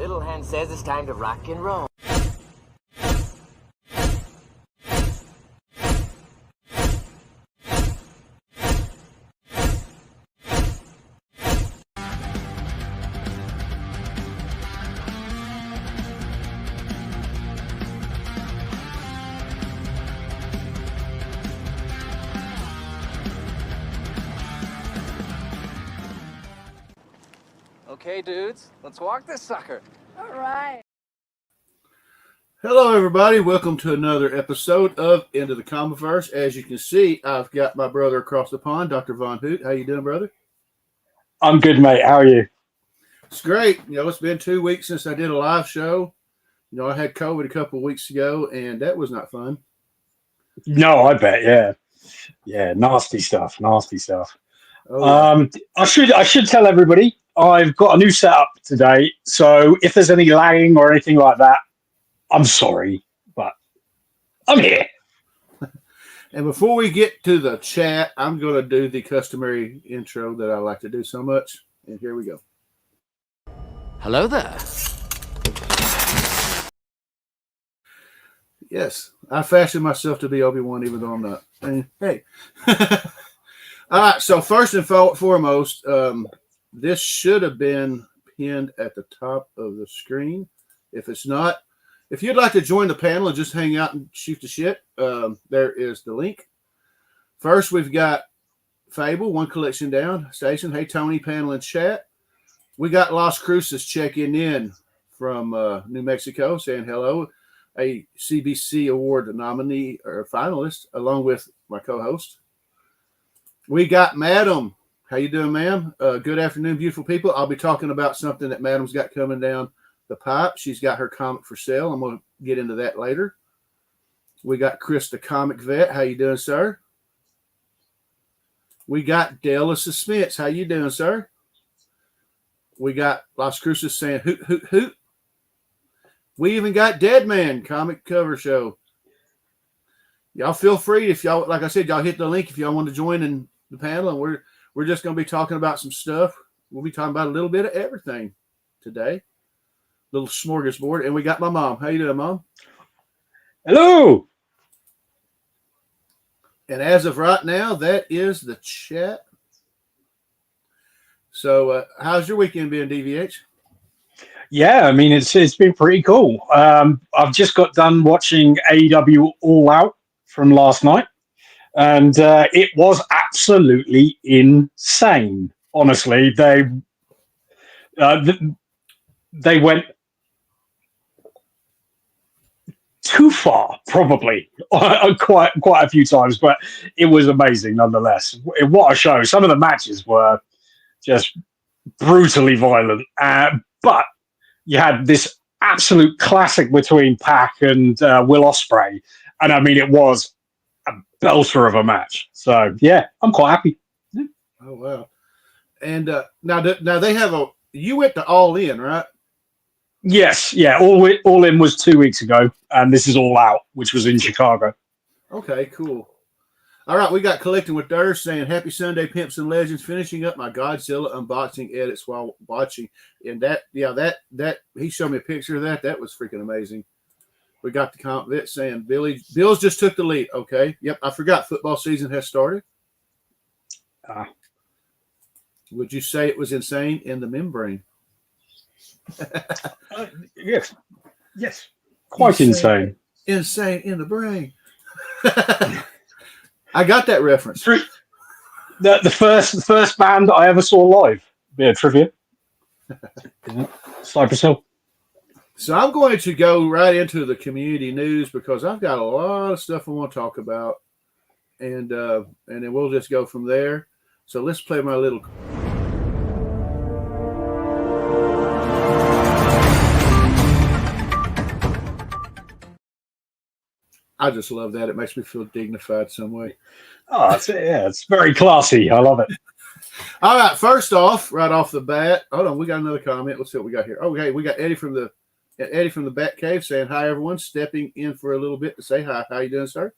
little hand says it's time to rock and roll. Okay, dudes, let's walk this sucker. All right. Hello, everybody. Welcome to another episode of Into the Comiverse. As you can see, I've got my brother across the pond, Dr. Von Hoot. How you doing, brother? I'm good, mate. How are you? It's great. It's been 2 weeks since I did a live show. I had COVID a couple of weeks ago, and that was not fun. No, I bet. Yeah. Nasty stuff. Oh, yeah. I should tell everybody I've got a new setup today. So if there's any lagging or anything like that, I'm sorry, but I'm here. And before we get to the chat, I'm going to do the customary intro that I like to do so much. And here we go. Hello there. Yes, I fashioned myself to be Obi-Wan, even though I'm not. Hey. All right, so first and foremost, this should have been pinned at the top of the screen. If it's not, if you'd like to join the panel and just hang out and shoot the shit, there is the link. First, we've got Fable, one collection down. Station, hey, Tony, panel and chat. We got Las Cruces checking in from New Mexico, saying hello. A CBC Award nominee or finalist, along with my co-host. We got Madam. How you doing, ma'am? Good afternoon, beautiful people. I'll be talking about something that Madam's got coming down the pipe. She's got her comic for sale. I'm going to get into that later. We got Chris, the comic vet. How you doing, sir? We got Dallas the Smiths. How you doing, sir? We got Las Cruces saying hoot, hoot, hoot. We even got Dead Man comic cover show. Y'all feel free if y'all, like I said, y'all hit the link if y'all want to join in the panel, and we're just going to be talking about some stuff. We'll be talking about a little bit of everything today. Little smorgasbord, and we got my mom. How you doing, Mom? Hello. And as of right now, that is the chat. So, how's your weekend been, DVH? Yeah, I mean it's been pretty cool. I've just got done watching AEW All Out from last night, and it was absolutely insane. Honestly, they went too far, probably quite a few times, but it was amazing nonetheless. What a show! Some of the matches were just brutally violent, but you had this absolute classic between Pac and Will Ospreay, and I mean it was a belter of a match. So yeah, I'm quite happy. Oh wow! And now they have you went to All In, right? Yes, yeah. All In was 2 weeks ago, and this is All Out, which was in Chicago. Okay, cool. All right, we got Collecting with Durst saying happy Sunday, Pimps and Legends, finishing up my Godzilla unboxing edits while watching. And that he showed me a picture of that. That was freaking amazing. We got the comment saying Bills just took the lead. Okay. Yep, I forgot football season has started. Would you say it was insane in the membrane? Yes. Quite insane. Insane in the brain. I got that reference. The first band I ever saw live. Yeah, trivia. Cypress Hill. So I'm going to go right into the community news because I've got a lot of stuff I want to talk about, and then we'll just go from there. So let's play my little. I just love that. It makes me feel dignified some way. Oh, it's very classy. I love it. All right, first off, right off the bat, hold on, we got another comment. Let's see what we got here. Okay, we got Eddie from the Bat Cave saying hi, everyone. Stepping in for a little bit to say hi. How you doing, sir?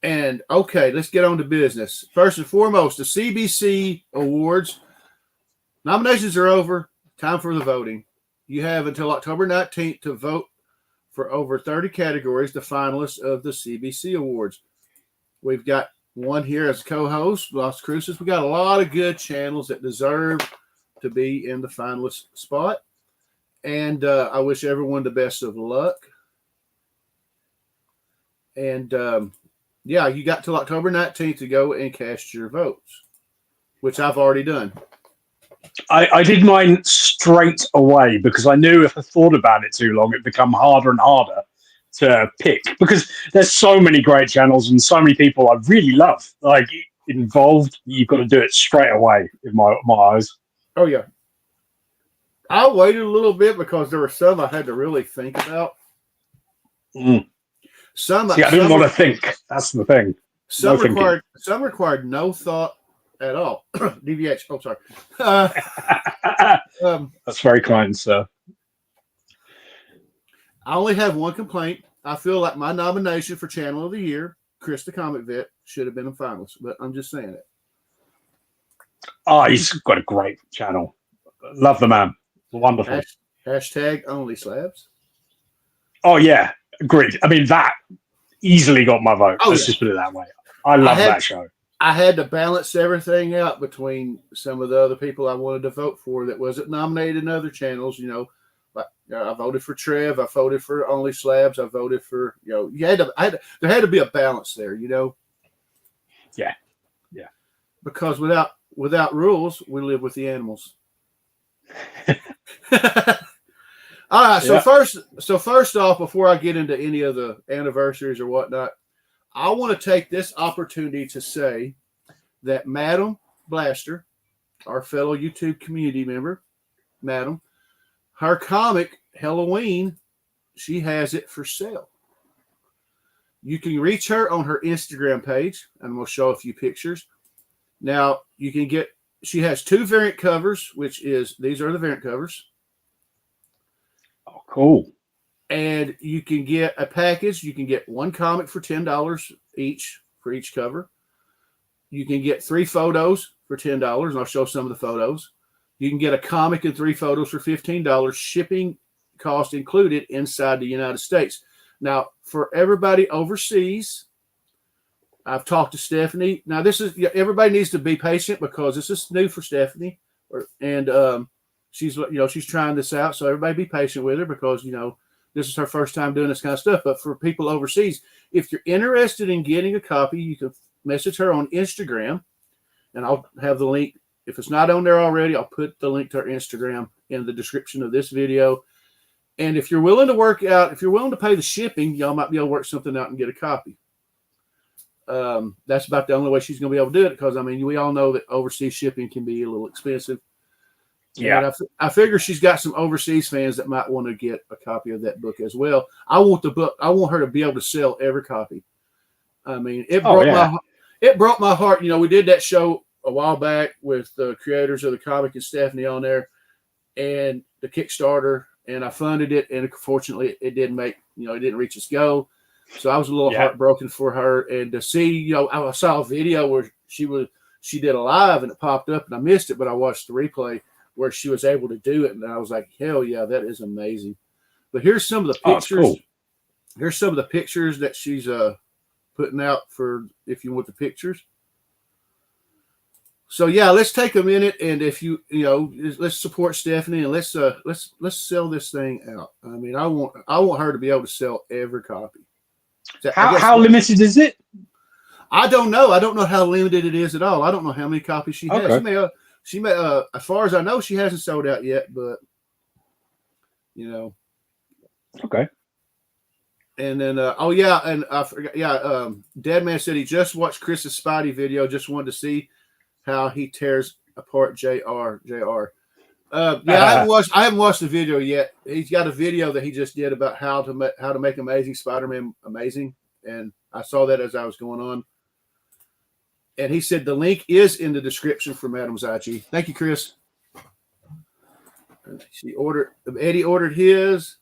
And okay, let's get on to business. First and foremost, the CBC Awards nominations are over. Time for the voting. you have until October 19th to vote for over 30 categories, the finalists of the CBC Awards. We've got one here as co-host, Las Cruces. We got a lot of good channels that deserve to be in the finalist spot. And I wish everyone the best of luck. And yeah, you got till October 19th to go and cast your votes, which I've already done. I did mine straight away because I knew if I thought about it too long, it'd become harder and harder to pick because there's so many great channels and so many people I really love like involved. You've got to do it straight away in my eyes. Oh, yeah. I waited a little bit because there were some I had to really think about. Some I didn't want to think. That's the thing. Some required no thought at all. DVH. Oh, sorry. That's very kind, sir. I only have one complaint. I feel like my nomination for Channel of the Year, Chris the Comic Vet, should have been a finalist, but I'm just saying it. Oh, he's got a great channel. Love the man. Wonderful. Hashtag only slabs. Oh, yeah. Agreed. I mean, that easily got my vote. Let's just put it that way. I love that show. I had to balance everything out between some of the other people I wanted to vote for that wasn't nominated in other channels. You know, like I voted for Trev. I voted for Only Slabs. I voted for, you know, there had to be a balance there, you know. Yeah. Yeah. Because without rules, we live with the animals. All right. So first off, before I get into any of the anniversaries or whatnot, I want to take this opportunity to say that Madam Blaster, our fellow YouTube community member, Madam, her comic Halloween, she has it for sale. You can reach her on her Instagram page, and we'll show a few pictures. Now, you can get, she has 2 variant covers, these are the variant covers. Oh, cool. And you can get a package. You can get 1 comic for $10 each for each cover. You can get 3 photos for $10, and I'll show some of the photos. You can get a comic and 3 photos for $15, shipping cost included inside the United States. Now, for everybody overseas, I've talked to Stephanie. Now, everybody needs to be patient because this is new for Stephanie, and she's trying this out. So everybody be patient with her because this is her first time doing this kind of stuff. But for people overseas, if you're interested in getting a copy, you can message her on Instagram, and I'll have the link. If it's not on there already, I'll put the link to her Instagram in the description of this video. And if you're willing to pay the shipping, y'all might be able to work something out and get a copy. That's about the only way she's going to be able to do it because, we all know that overseas shipping can be a little expensive. Yeah, and I figure she's got some overseas fans that might want to get a copy of that book as well. I want the book. I want her to be able to sell every copy. It broke my heart. We did that show a while back with the creators of the comic and Stephanie on there, and the Kickstarter, and I funded it, and unfortunately, it didn't reach its goal. So I was a little heartbroken for her, and to see, I saw a video where she did a live, and it popped up, and I missed it, but I watched the replay where she was able to do it. And I was like, hell yeah, that is amazing. But here's some of the pictures. Cool. Here's some of the pictures that she's putting out for if you want the pictures. So yeah, let's take a minute, and if let's support Stephanie, and let's sell this thing out. I want her to be able to sell every copy. How limited is it? I don't know. I don't know how limited it is at all. I don't know how many copies she has. Okay. She may, as far as I know, she hasn't sold out yet, but Okay. And then, I forgot. Deadman said he just watched Chris's Spidey video. Just wanted to see how he tears apart JR. I haven't watched the video yet. He's got a video that he just did about how to make Amazing Spider-Man amazing, and I saw that as I was going on. And he said the link is in the description for Madam's IG. Thank you, Chris. Eddie ordered his,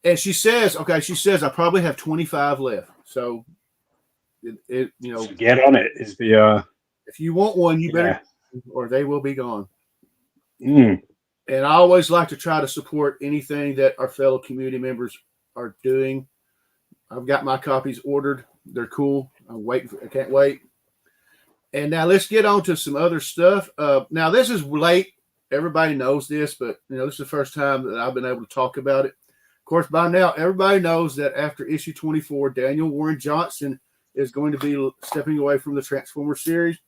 and she says, I probably have 25 left. So, So get on it. Is the if you want one, you better, or they will be gone. And I always like to try to support anything that our fellow community members are doing. I've got my copies ordered. They're cool. I'm waiting. I can't wait. And now let's get on to some other stuff. Now this is late. Everybody knows this, but this is the first time that I've been able to talk about it. Of course, by now everybody knows that after issue 24, Daniel Warren Johnson is going to be stepping away from the Transformers series.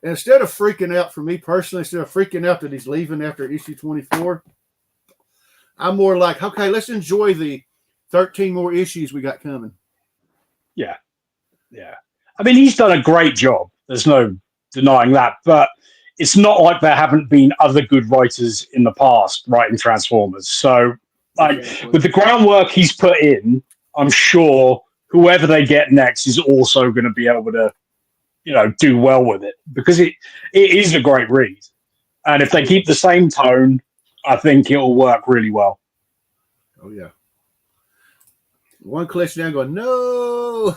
And instead of freaking out, for me personally, instead of freaking out that he's leaving after issue 24, I'm more like, okay, let's enjoy the 13 more issues we got coming. Yeah. Yeah. I mean, he's done a great job. There's no denying that. But it's not like there haven't been other good writers in the past writing Transformers. So, with the groundwork he's put in, I'm sure whoever they get next is also going to be able to, do well with it, because it is a great read. And if they keep the same tone, I think it'll work really well. Oh, yeah. One collection down going, no.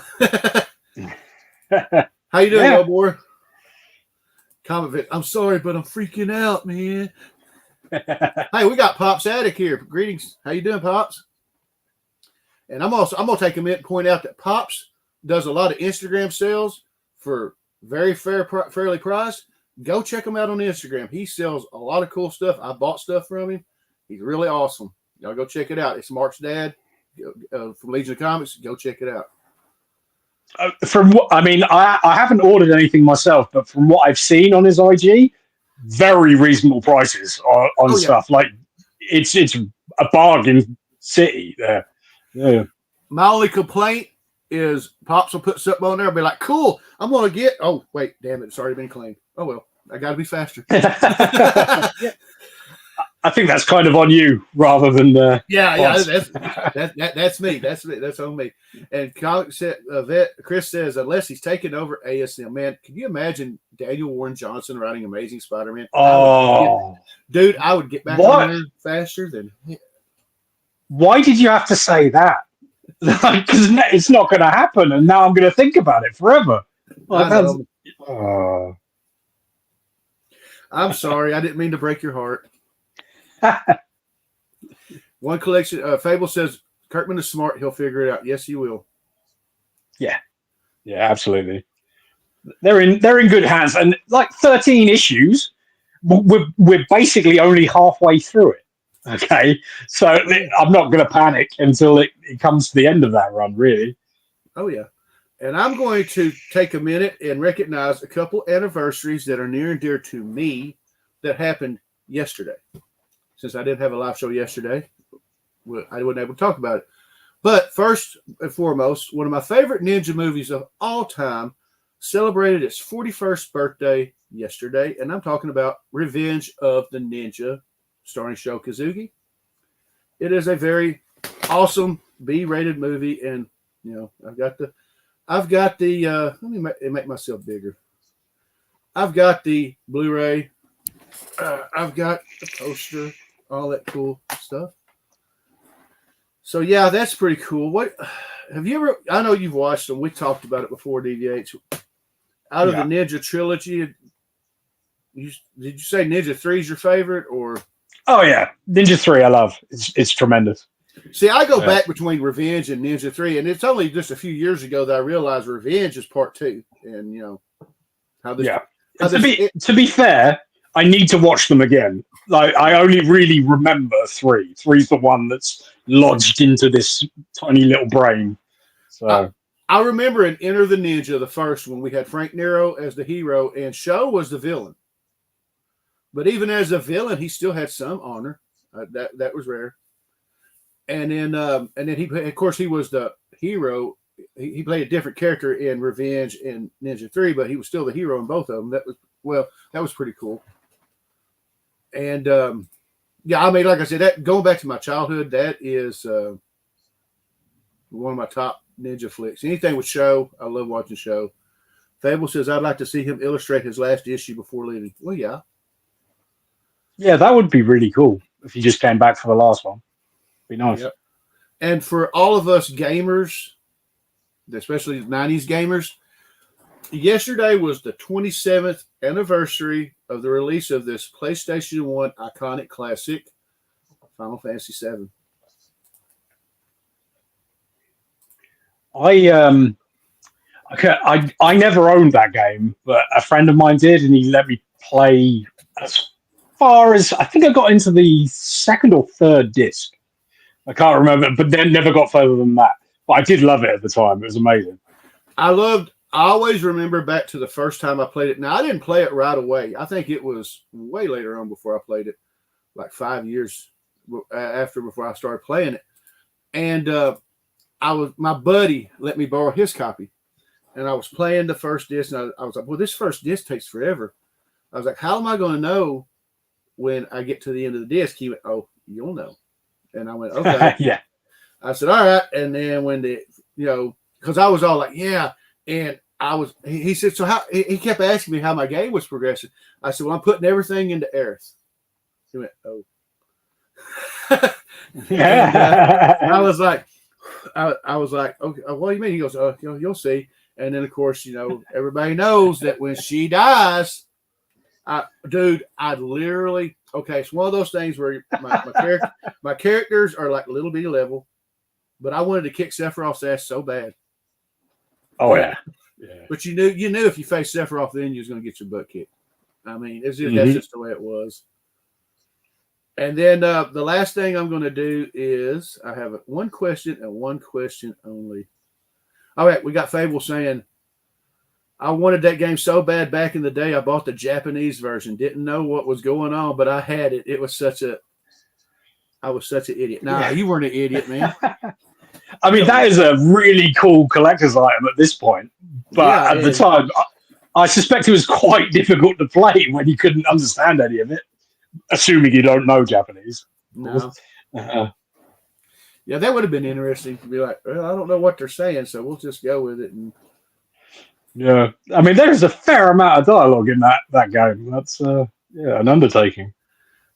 How you doing, old boy? Comment, I'm sorry, but I'm freaking out, man. Hey, we got Pops Attic here. Greetings. How you doing, Pops? And I'm gonna take a minute and point out that Pops does a lot of Instagram sales for very fairly priced. Go check him out on Instagram. He sells a lot of cool stuff. I bought stuff from him. He's really awesome. Y'all go check it out. It's Mark's dad from Legion of Comics. Go check it out. I haven't ordered anything myself, but from what I've seen on his IG, very reasonable prices on stuff. Like it's a bargain city there. Yeah. My only complaint is Pops will put something on there and be like, cool, I'm going to get, oh, wait, damn it, it's already been claimed. Oh, well, I got to be faster. I think that's kind of on you rather than that's me. That's on me. And Chris says, unless he's taking over ASM, man, can you imagine Daniel Warren Johnson writing Amazing Spider-Man? Oh, dude, I would get back on there faster than. Why did you have to say that? Because it's not going to happen, and now I'm going to think about it forever. I'm sorry, I didn't mean to break your heart. One collection, Fable says, Kirkman is smart. He'll figure it out. Yes, he will. Yeah, absolutely. They're in good hands, and like 13 issues, we're basically only halfway through it. Okay, so I'm not going to panic until it comes to the end of that run, really. Oh yeah, and I'm going to take a minute and recognize a couple anniversaries that are near and dear to me that happened yesterday. Since I didn't have a live show yesterday, I wasn't able to talk about it. But first and foremost, one of my favorite ninja movies of all time celebrated its 41st birthday yesterday, and I'm talking about Revenge of the Ninja, starring Sho Kazuki. It is a very awesome B-rated movie, and I've got the let me make myself bigger. I've got the Blu-ray. I've got the poster, all that cool stuff. So yeah, that's pretty cool. What have you ever? I know you've watched them. We talked about it before, DVH. Out of the Ninja trilogy, did you say Ninja 3 is your favorite, or? Oh yeah, Ninja 3 I love. It's tremendous. See, I go back between Revenge and Ninja 3, and it's only just a few years ago that I realized Revenge is part 2, and how this. Yeah. To be fair, I need to watch them again. Like I only really remember 3. 3's the one that's lodged into this tiny little brain. So I remember in Enter the Ninja, the first one, we had Frank Nero as the hero, and Sho was the villain. But even as a villain, he still had some honor. That was rare. And then he, of course, he was the hero. He played a different character in Revenge and Ninja 3, but he was still the hero in both of them. That was pretty cool. And I mean, like I said, that going back to my childhood, that is one of my top ninja flicks. Anything with Sho, I love watching Sho. Fable says, I'd like to see him illustrate his last issue before leaving. Well, yeah. Yeah, that would be really cool if he just came back for the last one. Be nice. Yep. And for all of us gamers, especially 90s gamers, yesterday was the 27th anniversary of the release of this PlayStation 1 iconic classic, Final Fantasy VII? I never owned that game, but a friend of mine did, and he let me play as far as I think I got into the second or third disc. I can't remember, but then never got further than that. But I did love it at the time. It was amazing. I always remember back to the first time I played it. Now, I didn't play it right away. I think it was way later on before I played it, like 5 years before I started playing it. And my buddy let me borrow his copy. And I was playing the first disc, and I was like, well, this first disc takes forever. I was like, how am I going to know when I get to the end of the disc? He went, oh, you'll know. And I went, okay. Yeah. I said, all right. And then when because I was all like, yeah. And he said, so how, he kept asking me how my game was progressing. I said, well, I'm putting everything into Aerith. He went, oh. Yeah. And I was like, okay, what do you mean? He goes, oh, you'll see. And then, of course, everybody knows that when she dies, I literally, okay, it's one of those things where my characters are like a little bitty level, but I wanted to kick Sephiroth's ass so bad. Oh, yeah. But you knew if you faced Sephiroth, then you was going to get your butt kicked. I mean, that's just the way it was. And then the last thing I'm going to do is I have one question and one question only. All right, we got Fable saying, I wanted that game so bad back in the day. I bought the Japanese version. Didn't know what was going on, but I had it. I was such an idiot. Nah, you weren't an idiot, man. I mean, that is a really cool collector's item at this point. But at the time, I suspect it was quite difficult to play when you couldn't understand any of it, assuming you don't know Japanese. No. Yeah, that would have been interesting to be like, well, I don't know what they're saying, so we'll just go with it. And yeah, I mean, there's a fair amount of dialogue in that game. That's an undertaking.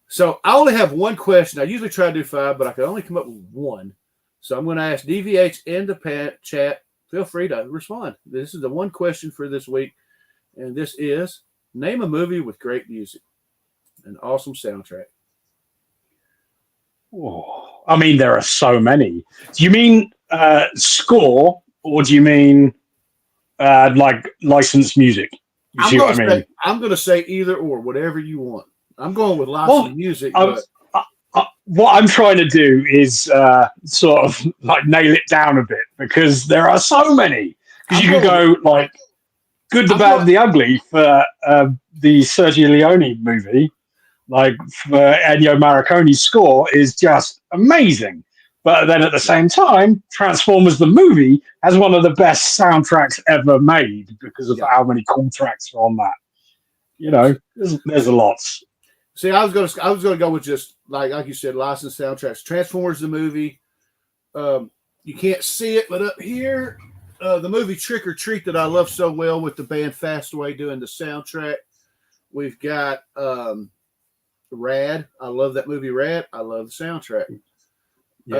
So I only have one question. I usually try to do 5, but I can only come up with one. So I'm going to ask DVH in the chat. Feel free to respond. This is the one question for this week, and this is: name a movie with great music, an awesome soundtrack. Oh, I mean, there are so many. Do you mean score, or do you mean like licensed music? You see what I mean? I'm going to say either or, whatever you want. I'm going with licensed music. What I'm trying to do is sort of like nail it down a bit, because there are so many. Because you could go like Good, the Bad, and the Ugly for the Sergio Leone movie. Like for Ennio Morricone's score is just amazing. But then at the same time, Transformers the movie has one of the best soundtracks ever made because of how many cool tracks are on that. There's a lot. See, I was gonna go with just like you said, licensed soundtracks. Transformers the movie. You can't see it, but up here, the movie Trick or Treat that I love so well with the band Fastway doing the soundtrack. We've got Rad. I love that movie Rad. I love the soundtrack. We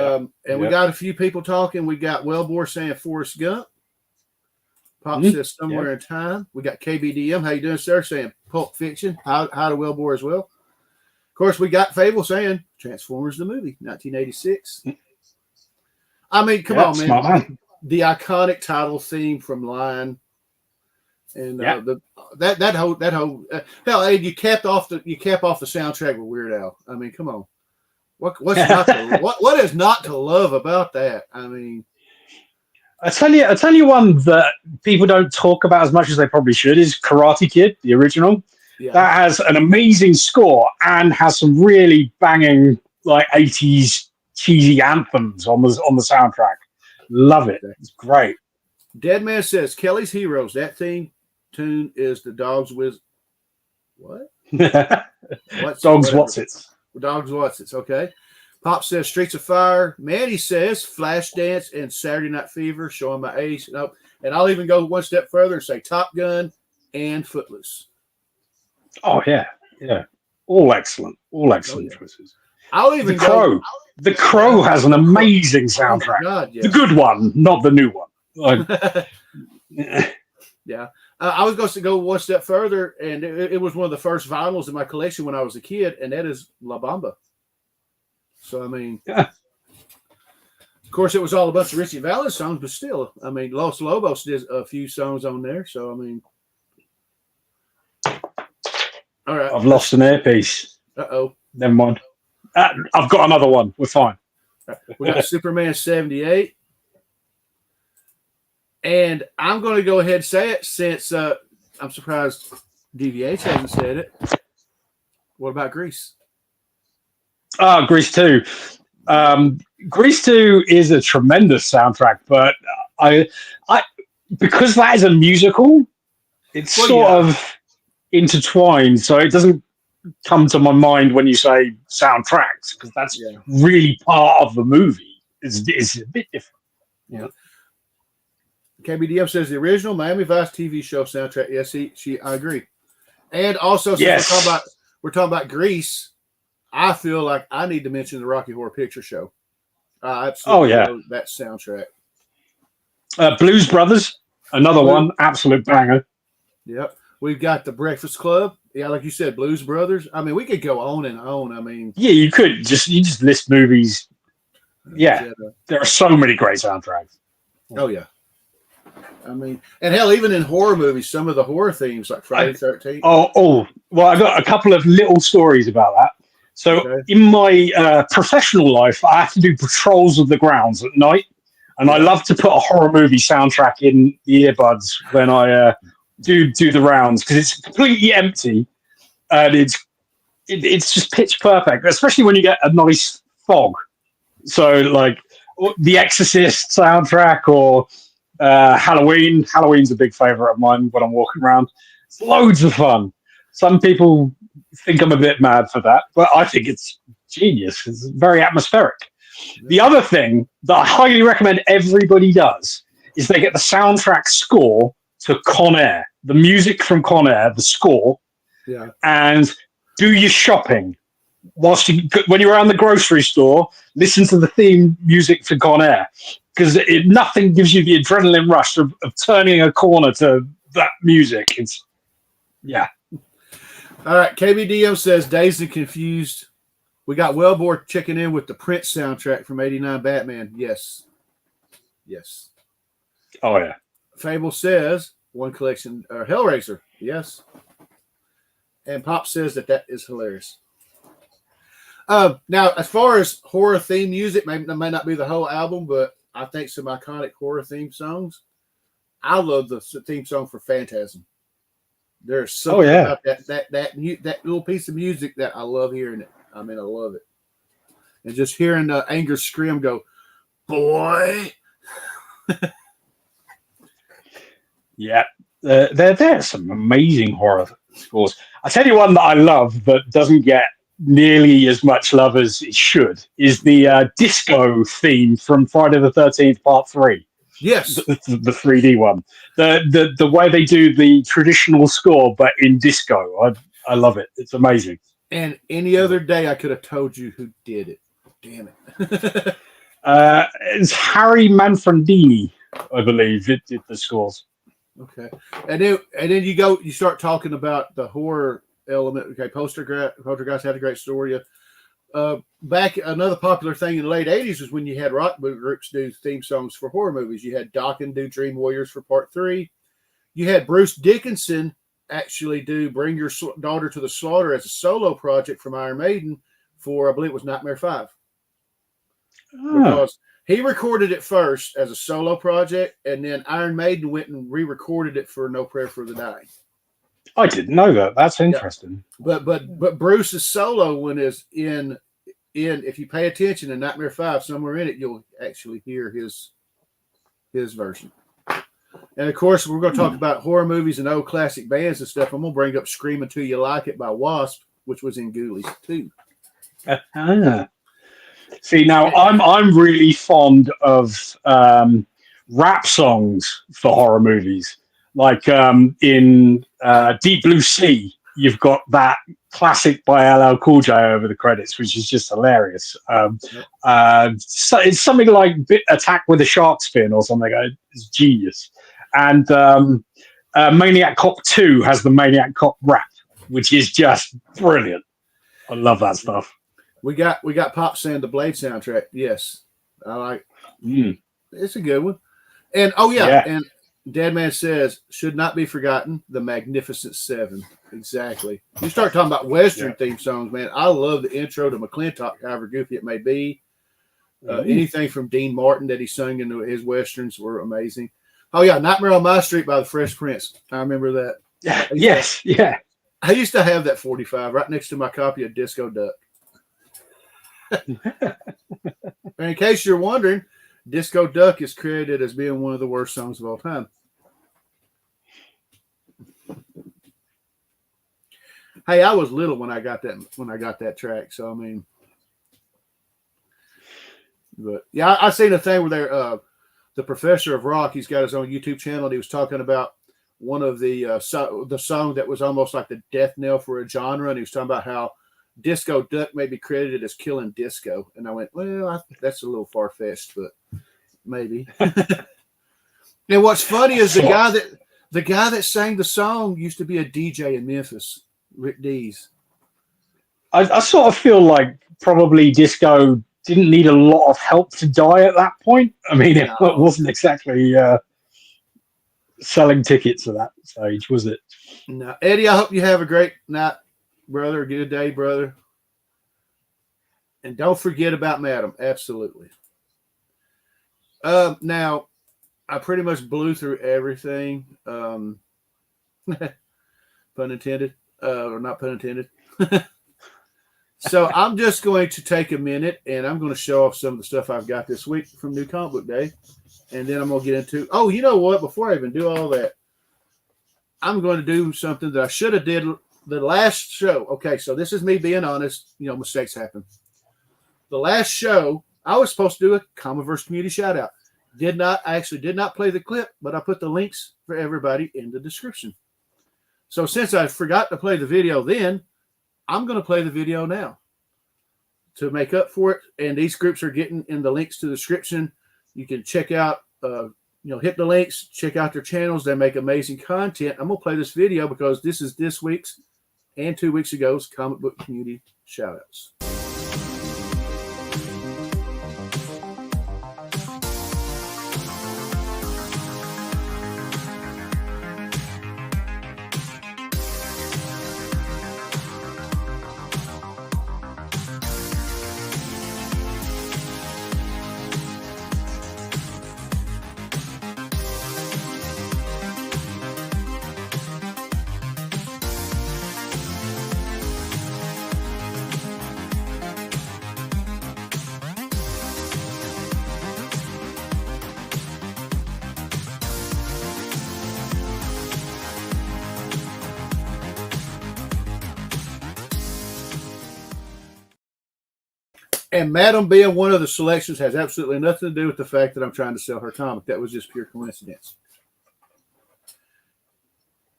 got a few people talking. We got Wellbore saying Forrest Gump. Pop says Somewhere in Time. We got KBDM. How you doing, sir? Saying Pulp Fiction. How to Wellbore as well. Of course, we got Fable saying Transformers the movie, 1986. I mean, come on, man. The iconic title theme from Lion. And that whole hell, hey, you cap off the soundtrack with Weird Al. I mean, come on, what is not to love about that? I mean, I tell you one that people don't talk about as much as they probably should is Karate Kid, the original. Yeah. That has an amazing score and has some really banging like 80s cheesy anthems on the soundtrack. Love it. It's great. Deadman says Kelly's Heroes. That theme tune is the Dogs with what? Dogs What's-Its. Dogs What's-Its. Okay. Pop says Streets of Fire. Manny says Flashdance and Saturday Night Fever, showing my age. Nope. And I'll even go one step further and say Top Gun and Footloose. Oh yeah. All excellent choices. I'll even The Crow. The Crow has an amazing soundtrack. Oh God, yeah. The good one, not the new one. Yeah. I was going to go one step further, and it was one of the first vinyls in my collection when I was a kid, and that is La Bamba. So, I mean, Yeah. Of course, it was all a bunch of Richie Valens songs, but still, I mean, Los Lobos did a few songs on there. So, I mean, all right. I've lost an earpiece. Uh-oh. Never mind. I've got another one. We're fine. We got Superman 78. And I'm going to go ahead and say it since I'm surprised DVH hasn't said it. What about Grease? Grease 2. Grease 2 is a tremendous soundtrack, but I because that is a musical, it's sort of intertwined, so it doesn't come to my mind when you say soundtracks, because that's really part of the movie. It's a bit different. Yeah. KBDM says the original Miami Vice TV show soundtrack. Yes, I agree. And also, since we're talking about Grease, I feel like I need to mention the Rocky Horror Picture Show. I absolutely love that soundtrack. Blues Brothers, another one, absolute banger. Yep. We've got the Breakfast Club. Yeah, like you said, Blues Brothers. I mean, we could go on and on. I mean, yeah, you could just list movies. Yeah, there are so many great soundtracks. Oh yeah. I mean, and hell, even in horror movies, some of the horror themes, like Friday the 13th. Well, I got a couple of little stories about that. So in my professional life, I have to do patrols of the grounds at night, and I love to put a horror movie soundtrack in the earbuds when I do the rounds, because it's completely empty and it's just pitch perfect, especially when you get a nice fog. So like the Exorcist soundtrack or Halloween. Halloween's a big favorite of mine when I'm walking around. It's loads of fun. Some people think I'm a bit mad for that, but I think it's genius. It's very atmospheric. The other thing that I highly recommend everybody does is they get the soundtrack score to Con Air, the music from Con Air, the score, and do your shopping. When you're around the grocery store, listen to the theme music for Con Air, because nothing gives you the adrenaline rush of turning a corner to that music. All right, KBDM says Dazed and Confused. We got Wellbore checking in with the Prince soundtrack from '89 Batman. Yes. Oh yeah. Fable says One Collection Hellraiser. Yes. And Pop says that is hilarious. Now, as far as horror theme music, that may not be the whole album, but I think some iconic horror theme songs. I love the theme song for Phantasm. There's something about that little piece of music that I love hearing it. I mean, I love it. And just hearing the Anger scream go, boy. Yeah, there's some amazing horror scores. I tell you one that I love that doesn't get nearly as much love as it should is the disco theme from Friday the 13th Part 3. Yes, the 3D one. The way they do the traditional score, but in disco. I love it. It's amazing. And any other day, I could have told you who did it. Damn it. It's Harry Manfredini, I believe, it did the scores. Okay, and then you start talking about the horror element. Okay, Poltergeist had a great story. Back another popular thing in the late '80s was when you had rock groups do theme songs for horror movies. You had Dokken do Dream Warriors for Part 3. You had Bruce Dickinson actually do Bring Your Daughter to the Slaughter as a solo project from Iron Maiden for, I believe it was Nightmare 5. Because he recorded it first as a solo project, and then Iron Maiden went and re-recorded it for No Prayer for the Dying. I didn't know that. That's interesting. Yeah. But Bruce's solo one is in if you pay attention in Nightmare 5, somewhere in it you'll actually hear his version. And of course, we're going to talk about horror movies and old classic bands and stuff. I'm going to bring up "Screaming Till You Like It" by Wasp, which was in Ghoulies too. See, now I'm really fond of rap songs for horror movies. Like in Deep Blue Sea, you've got that classic by LL Cool J over the credits, which is just hilarious. So it's something like Attack with a Shark Fin or something. It's genius. And Maniac Cop 2 has the Maniac Cop rap, which is just brilliant. I love that stuff. We got Pop saying the Blade soundtrack. Yes, I like. It's a good one. And and Deadman says should not be forgotten the Magnificent Seven. Exactly. You start talking about Western theme songs, man. I love the intro to McClintock, however goofy it may be. Anything from Dean Martin that he sung into his Westerns were amazing. Oh, yeah, Nightmare on My Street by the Fresh Prince. I remember that. Yes. I used to have that 45 right next to my copy of Disco Duck. And in case you're wondering, Disco Duck is credited as being one of the worst songs of all time. Hey, I was little when I got that track, so I mean, but yeah, I seen a thing where the Professor of Rock, he's got his own YouTube channel, and he was talking about one of the song that was almost like the death knell for a genre, and he was talking about how Disco Duck may be credited as killing disco, and I went, well, that's a little far fetched, but maybe. And what's funny is the guy that sang the song used to be a DJ in Memphis. Rick Dees. I sort of feel like probably disco didn't need a lot of help to die at that point. I mean, it wasn't exactly selling tickets at that stage, was it? No, Eddie, I hope you have a great night, brother. Good day, brother. And don't forget about Madam. Absolutely. Now, I pretty much blew through everything. Pun intended. Or not pun intended. So I'm just going to take a minute and I'm going to show off some of the stuff I've got this week from New Comic Book Day. And then I'm going to get into, you know what? Before I even do all that, I'm going to do something that I should have did the last show. Okay, so this is me being honest. You know, mistakes happen. The last show, I was supposed to do a Comiverse Community Shoutout. I actually did not play the clip, but I put the links for everybody in the description. So since I forgot to play the video then, I'm going to play the video now to make up for it. And these groups are getting in the links to the description. You can check out, hit the links, check out their channels. They make amazing content. I'm going to play this video because this is this week's and 2 weeks ago's Comic Book Community Shoutouts. And Madam being one of the selections has absolutely nothing to do with the fact that I'm trying to sell her comic. That was just pure coincidence.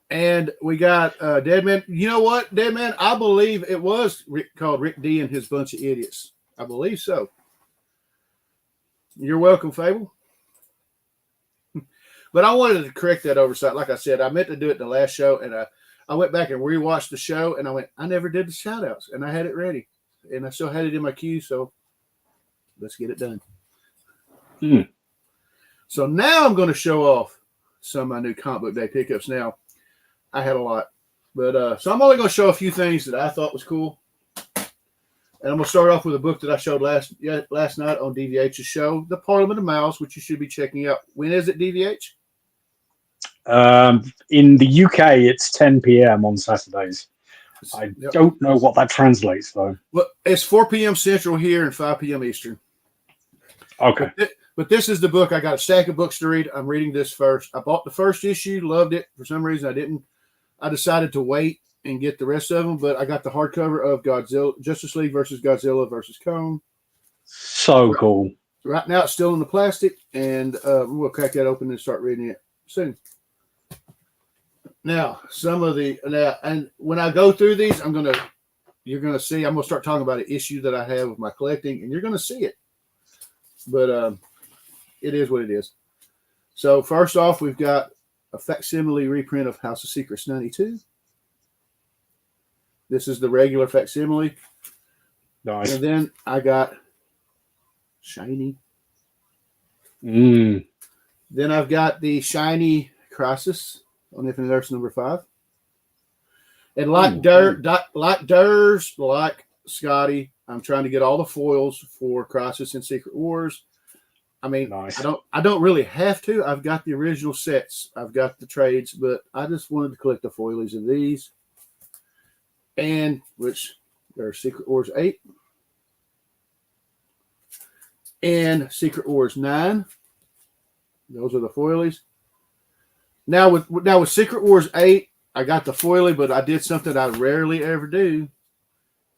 And we got Deadman. You know what, Deadman? I believe it was called Rick D and His Bunch of Idiots. I believe so. You're welcome, Fable. But I wanted to correct that oversight. Like I said, I meant to do it in the last show, and I went back and rewatched the show, and I went, I never did the shout-outs, and I had it ready. And I still had it in my queue, so let's get it done. So now I'm going to show off some of my new Comic Book Day pickups. Now, I had a lot. But so I'm only going to show a few things that I thought was cool. And I'm going to start off with a book that I showed last night on DVH's show, The Parliament of Mouths, which you should be checking out. When is it, DVH? In the UK, it's 10 p.m. on Saturdays. I don't know what that translates, though. Well, it's 4 p.m. Central here and 5 p.m. Eastern. Okay. But this is the book. I got a stack of books to read. I'm reading this first. I bought the first issue, loved it. For some reason, I didn't. I decided to wait and get the rest of them, but I got the hardcover of Godzilla, Justice League versus Godzilla versus Kong. So cool. Right now, it's still in the plastic, and we'll crack that open and start reading it soon. Now, and when I go through these, you're gonna see. I'm gonna start talking about an issue that I have with my collecting, and you're gonna see it. But it is what it is. So first off, we've got a facsimile reprint of House of Secrets 92. This is the regular facsimile. Nice. And then I got Shiny. Mm. Then I've got the Shiny Crisis on Infinite Earths number 5. And like Durs, like Scotty, I'm trying to get all the foils for Crisis and Secret Wars. I mean, Nice. I don't really have to. I've got the original sets. I've got the trades, but I just wanted to collect the foilies of these. And which there are Secret Wars 8 and Secret Wars 9. Those are the foilies. Now with Secret Wars 8, I got the foilie, but I did something I rarely ever do.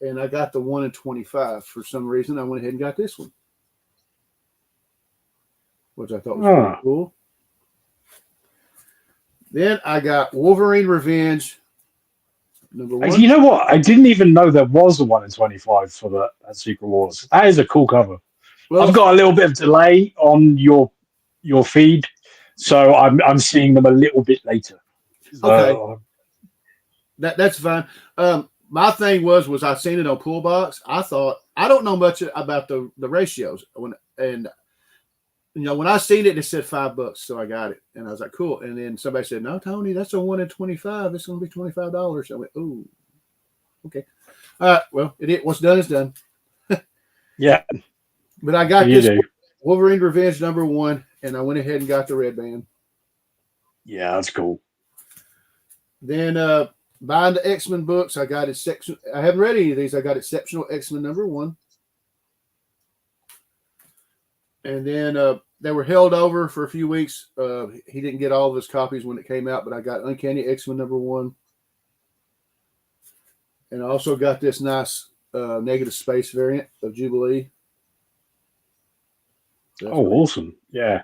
And I got the 1 in 25. For some reason, I went ahead and got this one, which I thought was pretty cool. Then I got Wolverine Revenge number 1. You know what? I didn't even know there was a 1 in 25 for that Secret Wars. That is a cool cover. Well, I've got a little bit of delay on your feed, so I'm seeing them a little bit later. Okay, that's fine. My thing was I seen it on Poolbox. I thought I don't know much about the ratios when I seen it said $5, so I got it and I was like cool. And then somebody said, "No, Tony, that's a 1 in 25. It's going to be $25." I went, "Ooh, okay, all right. Well, what's done is done." Yeah, but I got this Wolverine Revenge number 1, and I went ahead and got the red band. Yeah, that's cool. Then buying the X-Men books, I got Exception. I haven't read any of these. I got Exceptional X-Men number 1. And then they were held over for a few weeks. He didn't get all of his copies when it came out, but I got Uncanny X-Men number 1. And I also got this nice negative space variant of Jubilee. That's awesome. Yeah.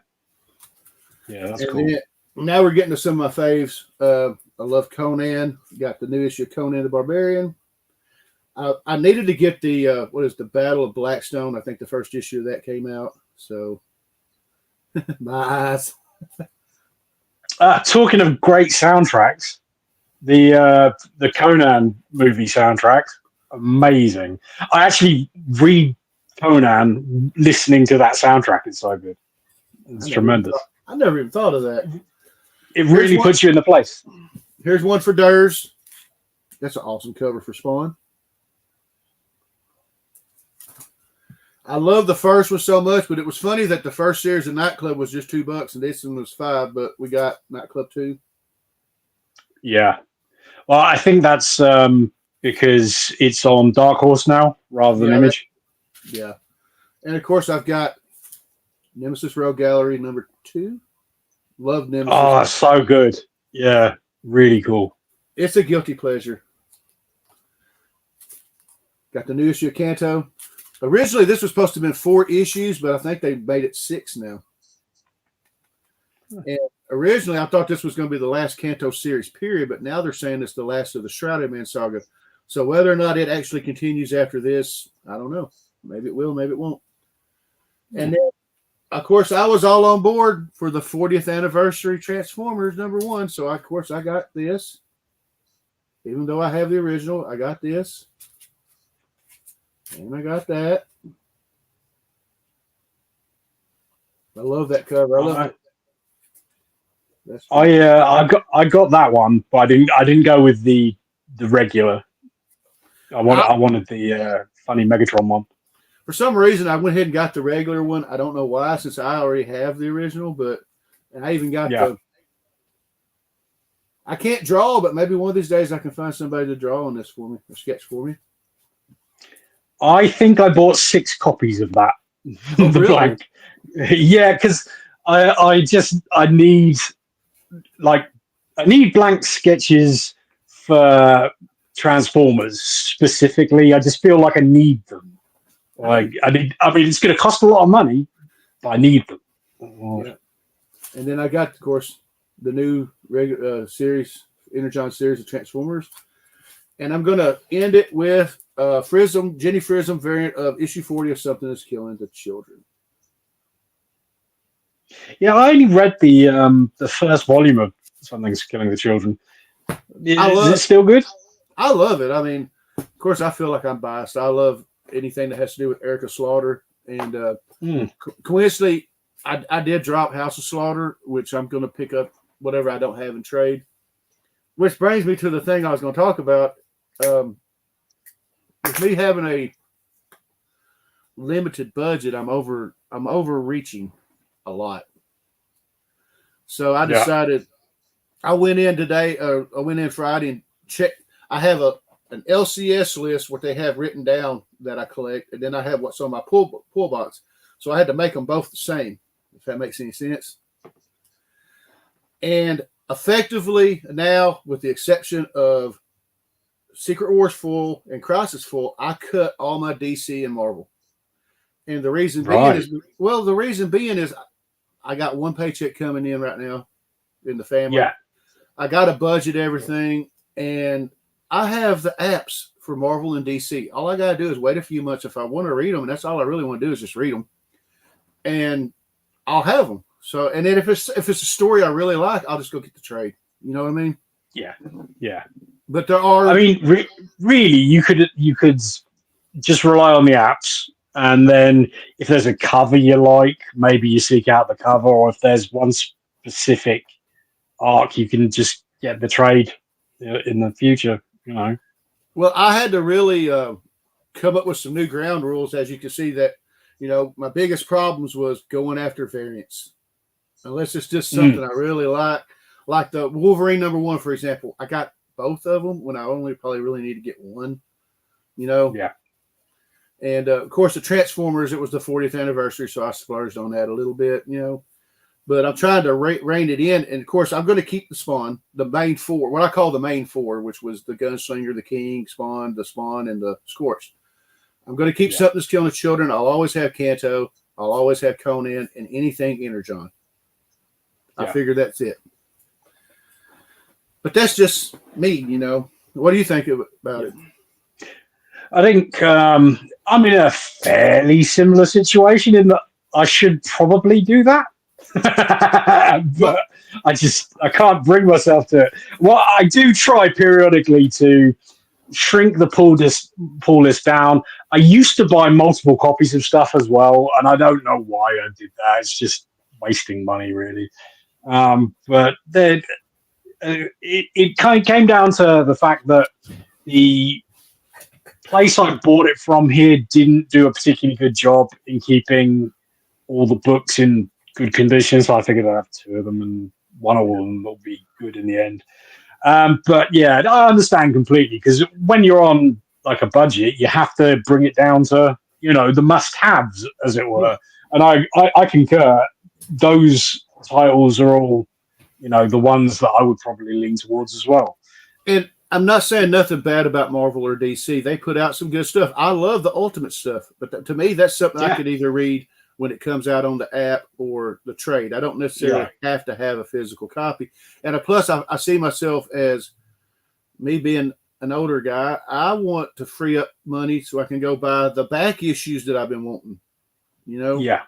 Yeah, that's cool. Then, now we're getting to some of my faves. I love Conan. Got the new issue of Conan the Barbarian. I needed to get the the Battle of Blackstone. I think the first issue of that came out. So, my eyes. Talking of great soundtracks, the Conan movie soundtrack, amazing. I actually read Conan listening to that soundtrack. It's so good. It's tremendous. I never even thought of that. It really puts you in the place. Here's one for Durs. That's an awesome cover for Spawn. I love the first one so much, but it was funny that the first series of Nightclub was just $2 and this one was $5, but we got Nightclub 2. Yeah. Well, I think that's because it's on Dark Horse now rather than Image. Yeah. And of course, I've got Nemesis Rogue Gallery number 2. Love Nemesis. Oh, so good. Yeah. Really cool. It's a guilty pleasure. Got the new issue of Kanto. Originally, this was supposed to have been 4 issues, but I think they made it 6 now. And originally, I thought this was going to be the last Kanto series, period, but now they're saying it's the last of the Shrouded Man saga. So whether or not it actually continues after this, I don't know. Maybe it will, maybe it won't. And then, of course, I was all on board for the 40th anniversary Transformers number 1. So, of course, I got this. Even though I have the original, I got this. And I got that. I love that cover. I love it. I got that one, but I didn't go with the regular. I wanted the funny Megatron one. For some reason, I went ahead and got the regular one. I don't know why, since I already have the original, but I even got the. I can't draw, but maybe one of these days I can find somebody to draw on this for me, or sketch for me. I think I bought 6 copies of that. Oh, the really? blank. Yeah, because I need blank sketches for Transformers specifically. I just feel like I need them. Like I mean, it's going to cost a lot of money, but I need them. Yeah. And then I got, of course, the new regular series, Energon series of Transformers, and I'm going to end it with Jenny Frism variant of issue 40 of Something That's Killing the Children. Yeah, I only read the first volume of Something's killing the children. Is it still good? I love it. I mean, of course, I feel like I'm biased. I love anything that has to do with Erica Slaughter. And coincidentally, I did drop House of Slaughter, which I'm going to pick up whatever I don't have in trade. Which brings me to the thing I was going to talk about. With me having a limited budget, I'm overreaching a lot. So I decided I went in today. I went in Friday and checked. I have an LCS list what they have written down that I collect, and then I have what's on my pull box. So I had to make them both the same, if that makes any sense. And effectively now, with the exception of Secret Wars full and Crisis full, I cut all my DC and Marvel. And the reason being is I got one paycheck coming in right now in the family. Yeah. I got to budget everything, and I have the apps for Marvel and DC. All I got to do is wait a few months if I want to read them, and that's all I really want to do is just read them, and I'll have them. So, and then if it's a story I really like, I'll just go get the trade. You know what I mean? Yeah, yeah. But there are. I mean, really, you could just rely on the apps, and then if there's a cover you like, maybe you seek out the cover, or if there's one specific arc, you can just get the trade in the future. You know. Well, I had to really come up with some new ground rules, as you can see. That my biggest problems was going after variants, unless it's just something I really like the Wolverine #1, for example. I got both of them when I only probably really need to get one. Yeah. And of course, the Transformers, it was the 40th anniversary, so I splurged on that a little bit, But I'm trying to rein it in. And of course, I'm going to keep the Spawn, the main four, what I call the main four, which was the Gunslinger, the King, Spawn, and the Scorch. I'm going to keep something that's killing the children. I'll always have Kanto. I'll always have Conan and anything Energon. I figure that's it. But that's just me, What do you think about it? I think I'm in a fairly similar situation in that I should probably do that. But I can't bring myself to it. Well, I do try periodically to shrink the pull list down. I used to buy multiple copies of stuff as well, and I don't know why I did that. It's just wasting money, really. But then it kind of came down to the fact that the place I bought it from here didn't do a particularly good job in keeping all the books in good condition, so I figured I'd have two of them, and one of them will be good in the end. But yeah, I understand completely, because when you're on like a budget, you have to bring it down to the must-haves, as it were. And I concur. Those titles are all the ones that I would probably lean towards as well. And I'm not saying nothing bad about Marvel or DC. They put out some good stuff. I love the Ultimate stuff, but to me, that's something I could either read when it comes out on the app or the trade. I don't necessarily have to have a physical copy. And plus, I see myself as me being an older guy. I want to free up money so I can go buy the back issues that I've been wanting. Yeah.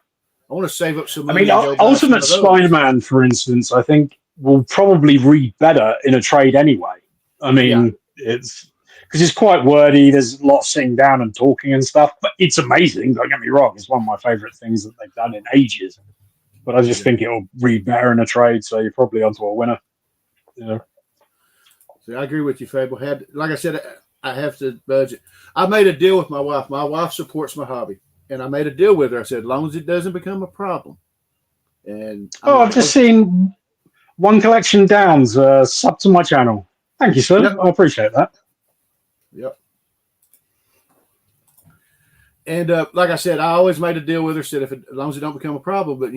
I want to save up some money. I mean, Ultimate Spider-Man, for instance, I think will probably read better in a trade anyway. I mean, it's because it's quite wordy. There's a lot of sitting down and talking and stuff, but it's amazing. Don't get me wrong. It's one of my favorite things that they've done in ages. But I just think it'll read better in a trade, so you're probably onto a winner. See, I agree with you, Fable. Like I said, I have to budget. I made a deal with my wife. My wife supports my hobby, and I made a deal with her. I said, as long as it doesn't become a problem. And I've just seen One Collection Downs sub to my channel. Thank you, sir. Yep. I appreciate that. Yep. And like I said, I always made a deal with her. Said as long as it don't become a problem. But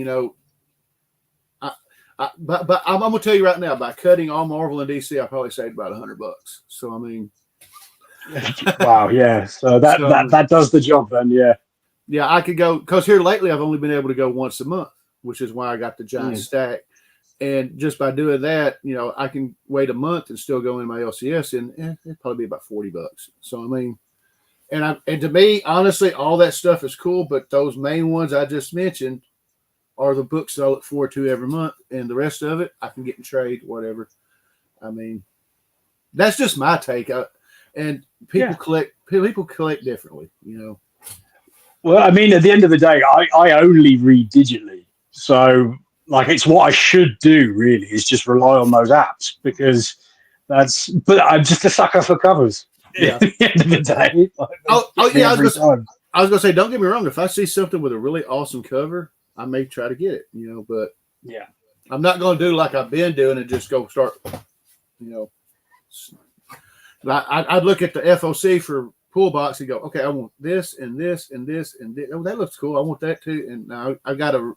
but I'm gonna tell you right now, by cutting all Marvel and DC, I probably saved about $100. So I mean, wow, yeah. So that does the job then, yeah. Yeah, I could go because here lately I've only been able to go once a month, which is why I got the giant stack. And just by doing that, I can wait a month and still go in my LCS, and it'd probably be about $40. So I mean, and to me, honestly, all that stuff is cool, but those main ones I just mentioned, are the books that I look forward to every month, and the rest of it I can get in trade, whatever. I mean, that's just my take. And people collect differently, you know. Well, I mean, at the end of the day, I only read digitally. So, like, it's what I should do, really, is just rely on those apps because but I'm just a sucker for covers. Yeah. At the end of the day. Yeah, I was going to say, don't get me wrong. If I see something with a really awesome cover, I may try to get it, you know, but yeah, I'm not going to do like I've been doing and just go start, you know. I'd look at the FOC for pull box and go, okay, I want this and this and this and this. Oh, that looks cool. I want that too. And now I got to.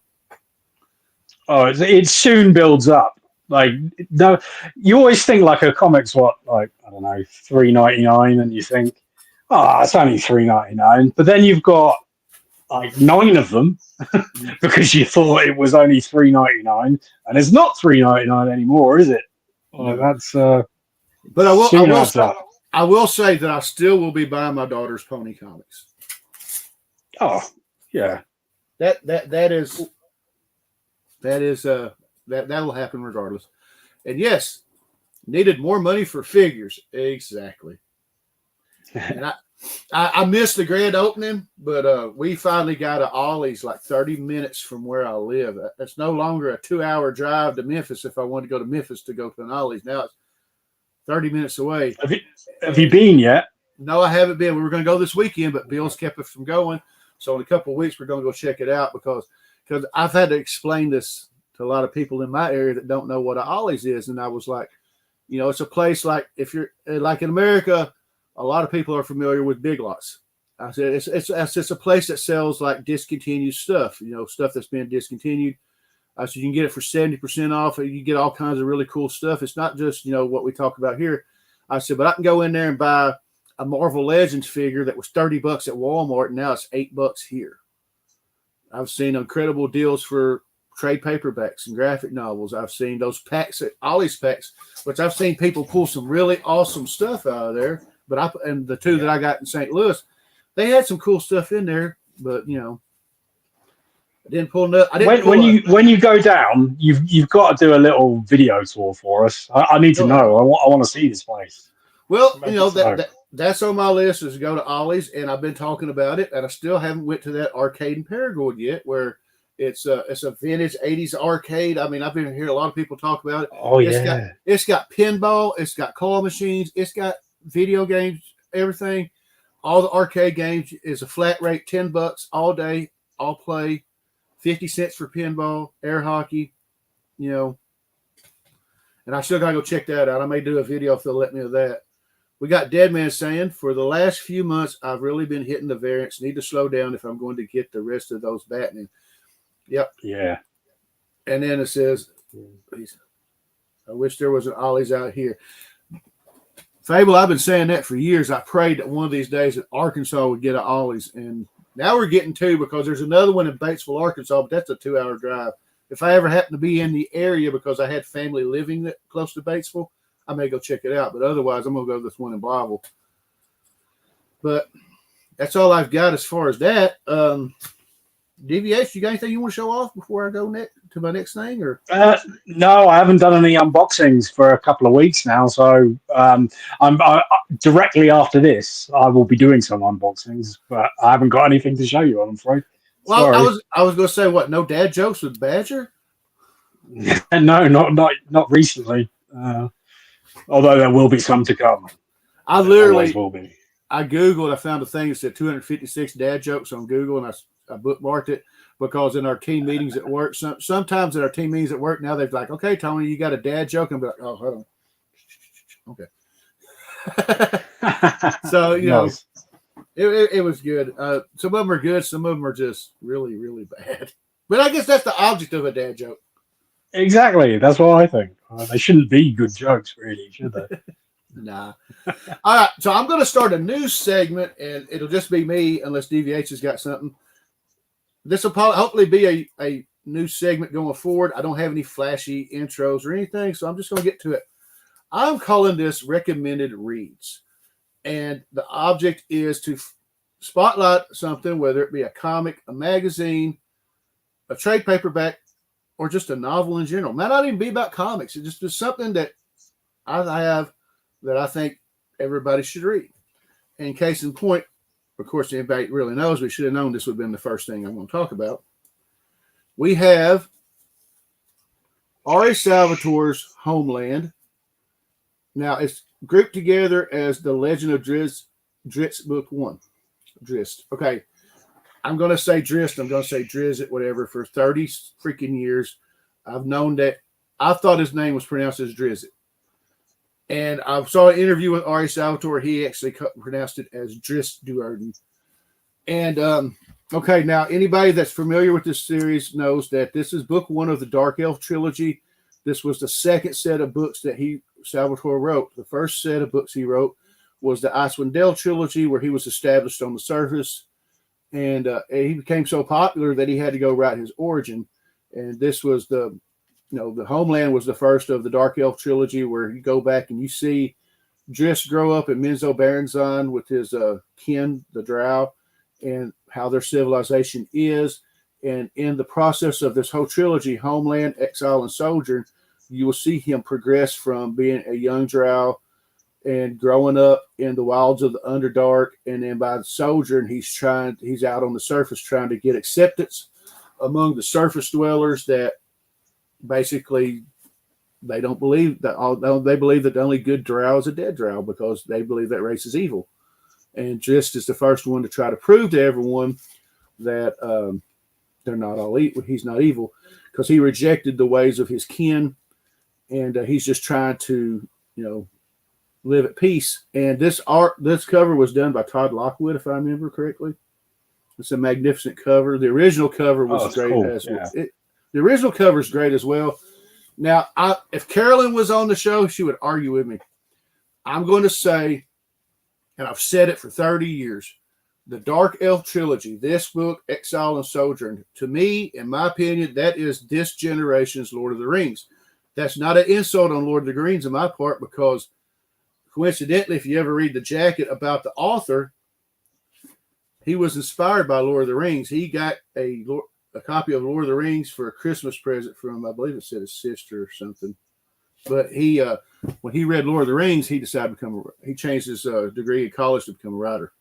Oh, it soon builds up. Like, no, you always think like a comic's what, like, I don't know, $3.99, and you think, oh, it's only $3.99. But then you've got like 9 of them because you thought it was only $3.99, and it's not $3.99 anymore, is it? Well, that's. But I will say that I still will be buying my daughter's pony comics. Oh, yeah. That'll happen regardless. And yes, needed more money for figures. Exactly. And I missed the grand opening, but we finally got a Ollie's like 30 minutes from where I live. It's no longer a 2-hour drive to Memphis if I want to go to Memphis to go to an Ollie's. Now it's 30 minutes away. Have you been yet? No, I haven't been. We were going to go this weekend, but Bill's kept us from going. So in a couple of weeks, we're going to go check it out because I've had to explain this to a lot of people in my area that don't know what an Ollie's is. And I was like, you know, it's a place like if you're like in America, a lot of people are familiar with Big Lots. I said it's a place that sells like discontinued stuff, you know, stuff that's been discontinued. I said you can get it for 70% off. You get all kinds of really cool stuff. It's not just, you know, what we talk about here. I said, but I can go in there and buy a Marvel Legends figure that was $30 at Walmart, and now it's $8 here. I've seen incredible deals for trade paperbacks and graphic novels. I've seen those packs at Ollie's packs, which I've seen people pull some really awesome stuff out of there. But and the two that I got in St. Louis, they had some cool stuff in there, but you know, I didn't pull enough. When you go down, you've got to do a little video tour for us. I need to know. I want to see this place. Well, you know that's on my list is to go to Ollie's, and I've been talking about it, and I still haven't went to that arcade in Paragould yet, where it's a vintage '80s arcade. I mean, I've been hearing a lot of people talk about it. Oh it's got pinball, it's got claw machines, it's got video games, everything. All the arcade games is a flat rate, $10 all day, all play. 50 cents for pinball, air hockey, you know. And I still got to go check that out. I may do a video if they'll let me of that. We got Dead Man saying, for the last few months, I've really been hitting the variants. Need to slow down if I'm going to get the rest of those Batman. Yep. Yeah. And then it says, I wish there was an Ollie's out here. Fable, I've been saying that for years. I prayed that one of these days that Arkansas would get an Ollie's, and now we're getting 2 because there's another one in Batesville, Arkansas, but that's a 2-hour drive. If I ever happen to be in the area because I had family living close to Batesville, I may go check it out. But otherwise, I'm going to go to this one in Blytheville. But that's all I've got as far as that. DVH, you got anything you want to show off before I go to my next thing? Or no, I haven't done any unboxings for a couple of weeks now. So I'm directly after this, I will be doing some unboxings, but I haven't got anything to show you, I'm afraid. Well, sorry. I was going to say, what? No dad jokes with Badger? No, not recently. Although there will be some to come. I literally will be. I Googled, I found a thing that said 256 dad jokes on Google, and I bookmarked it because in our team meetings at work, sometimes in our team meetings at work now, they're like, okay, Tony, you got a dad joke? And I'm like, oh, hold on. Okay. So, you know, it was good. Some of them are good. Some of them are just really, really bad. But I guess that's the object of a dad joke. Exactly. That's what I think. They shouldn't be good jokes, really, should they? Nah. All right. So I'm going to start a new segment, and it'll just be me unless DVH has got something. This will hopefully be a new segment going forward. I don't have any flashy intros or anything, so I'm just going to get to it. I'm calling this Recommended Reads. And the object is to spotlight something, whether it be a comic, a magazine, a trade paperback or just a novel in general. Might not even be about comics. It's just something that I have that I think everybody should read. And case in point, of course, anybody really knows, we should have known this would have been the first thing I'm going to talk about. We have R.A. Salvatore's Homeland. Now, it's grouped together as The Legend of Drizzt Book 1. Drizzt. Okay. I'm going to say Drizzt. I'm going to say Drizzt, whatever. For 30 freaking years, I've known that. I thought his name was pronounced as Drizzt. And I saw an interview with R.A. Salvatore. He actually pronounced it as Drizzt Do'Urden. And, okay, now anybody that's familiar with this series knows that this is book 1 of the Dark Elf trilogy. This was the second set of books that Salvatore wrote. The first set of books he wrote was the Icewind Dale trilogy, where he was established on the surface. And he became so popular that he had to go write his origin. And this was the Homeland was the first of the Dark Elf trilogy, where you go back and you see Drizzt grow up in Menzo Baranzan with his kin, the Drow, and how their civilization is. And in the process of this whole trilogy, Homeland, Exile, and Sojourn, you will see him progress from being a young Drow and growing up in the wilds of the Underdark. And then by the Sojourn, he's out on the surface trying to get acceptance among the surface dwellers that basically they don't believe that they believe that the only good Drow is a dead Drow, because they believe that race is evil. And Drizzt is the first one to try to prove to everyone that they're not all evil. He's not evil, because he rejected the ways of his kin, and he's just trying to, live at peace. And this cover was done by Todd Lockwood, if I remember correctly. It's a magnificent cover. The original cover was great as well. The original cover is great as well. Now, if Carolyn was on the show, she would argue with me. I'm going to say, and I've said it for 30 years, the Dark Elf trilogy, this book, Exile and Sojourn, to me, in my opinion, that is this generation's Lord of the Rings. That's not an insult on Lord of the Rings on my part, because coincidentally, if you ever read the jacket about the author, he was inspired by Lord of the Rings. He got a copy of Lord of the Rings for a Christmas present from, I believe it said his sister or something. But he, when he read Lord of the Rings, he decided to he changed his degree in college to become a writer.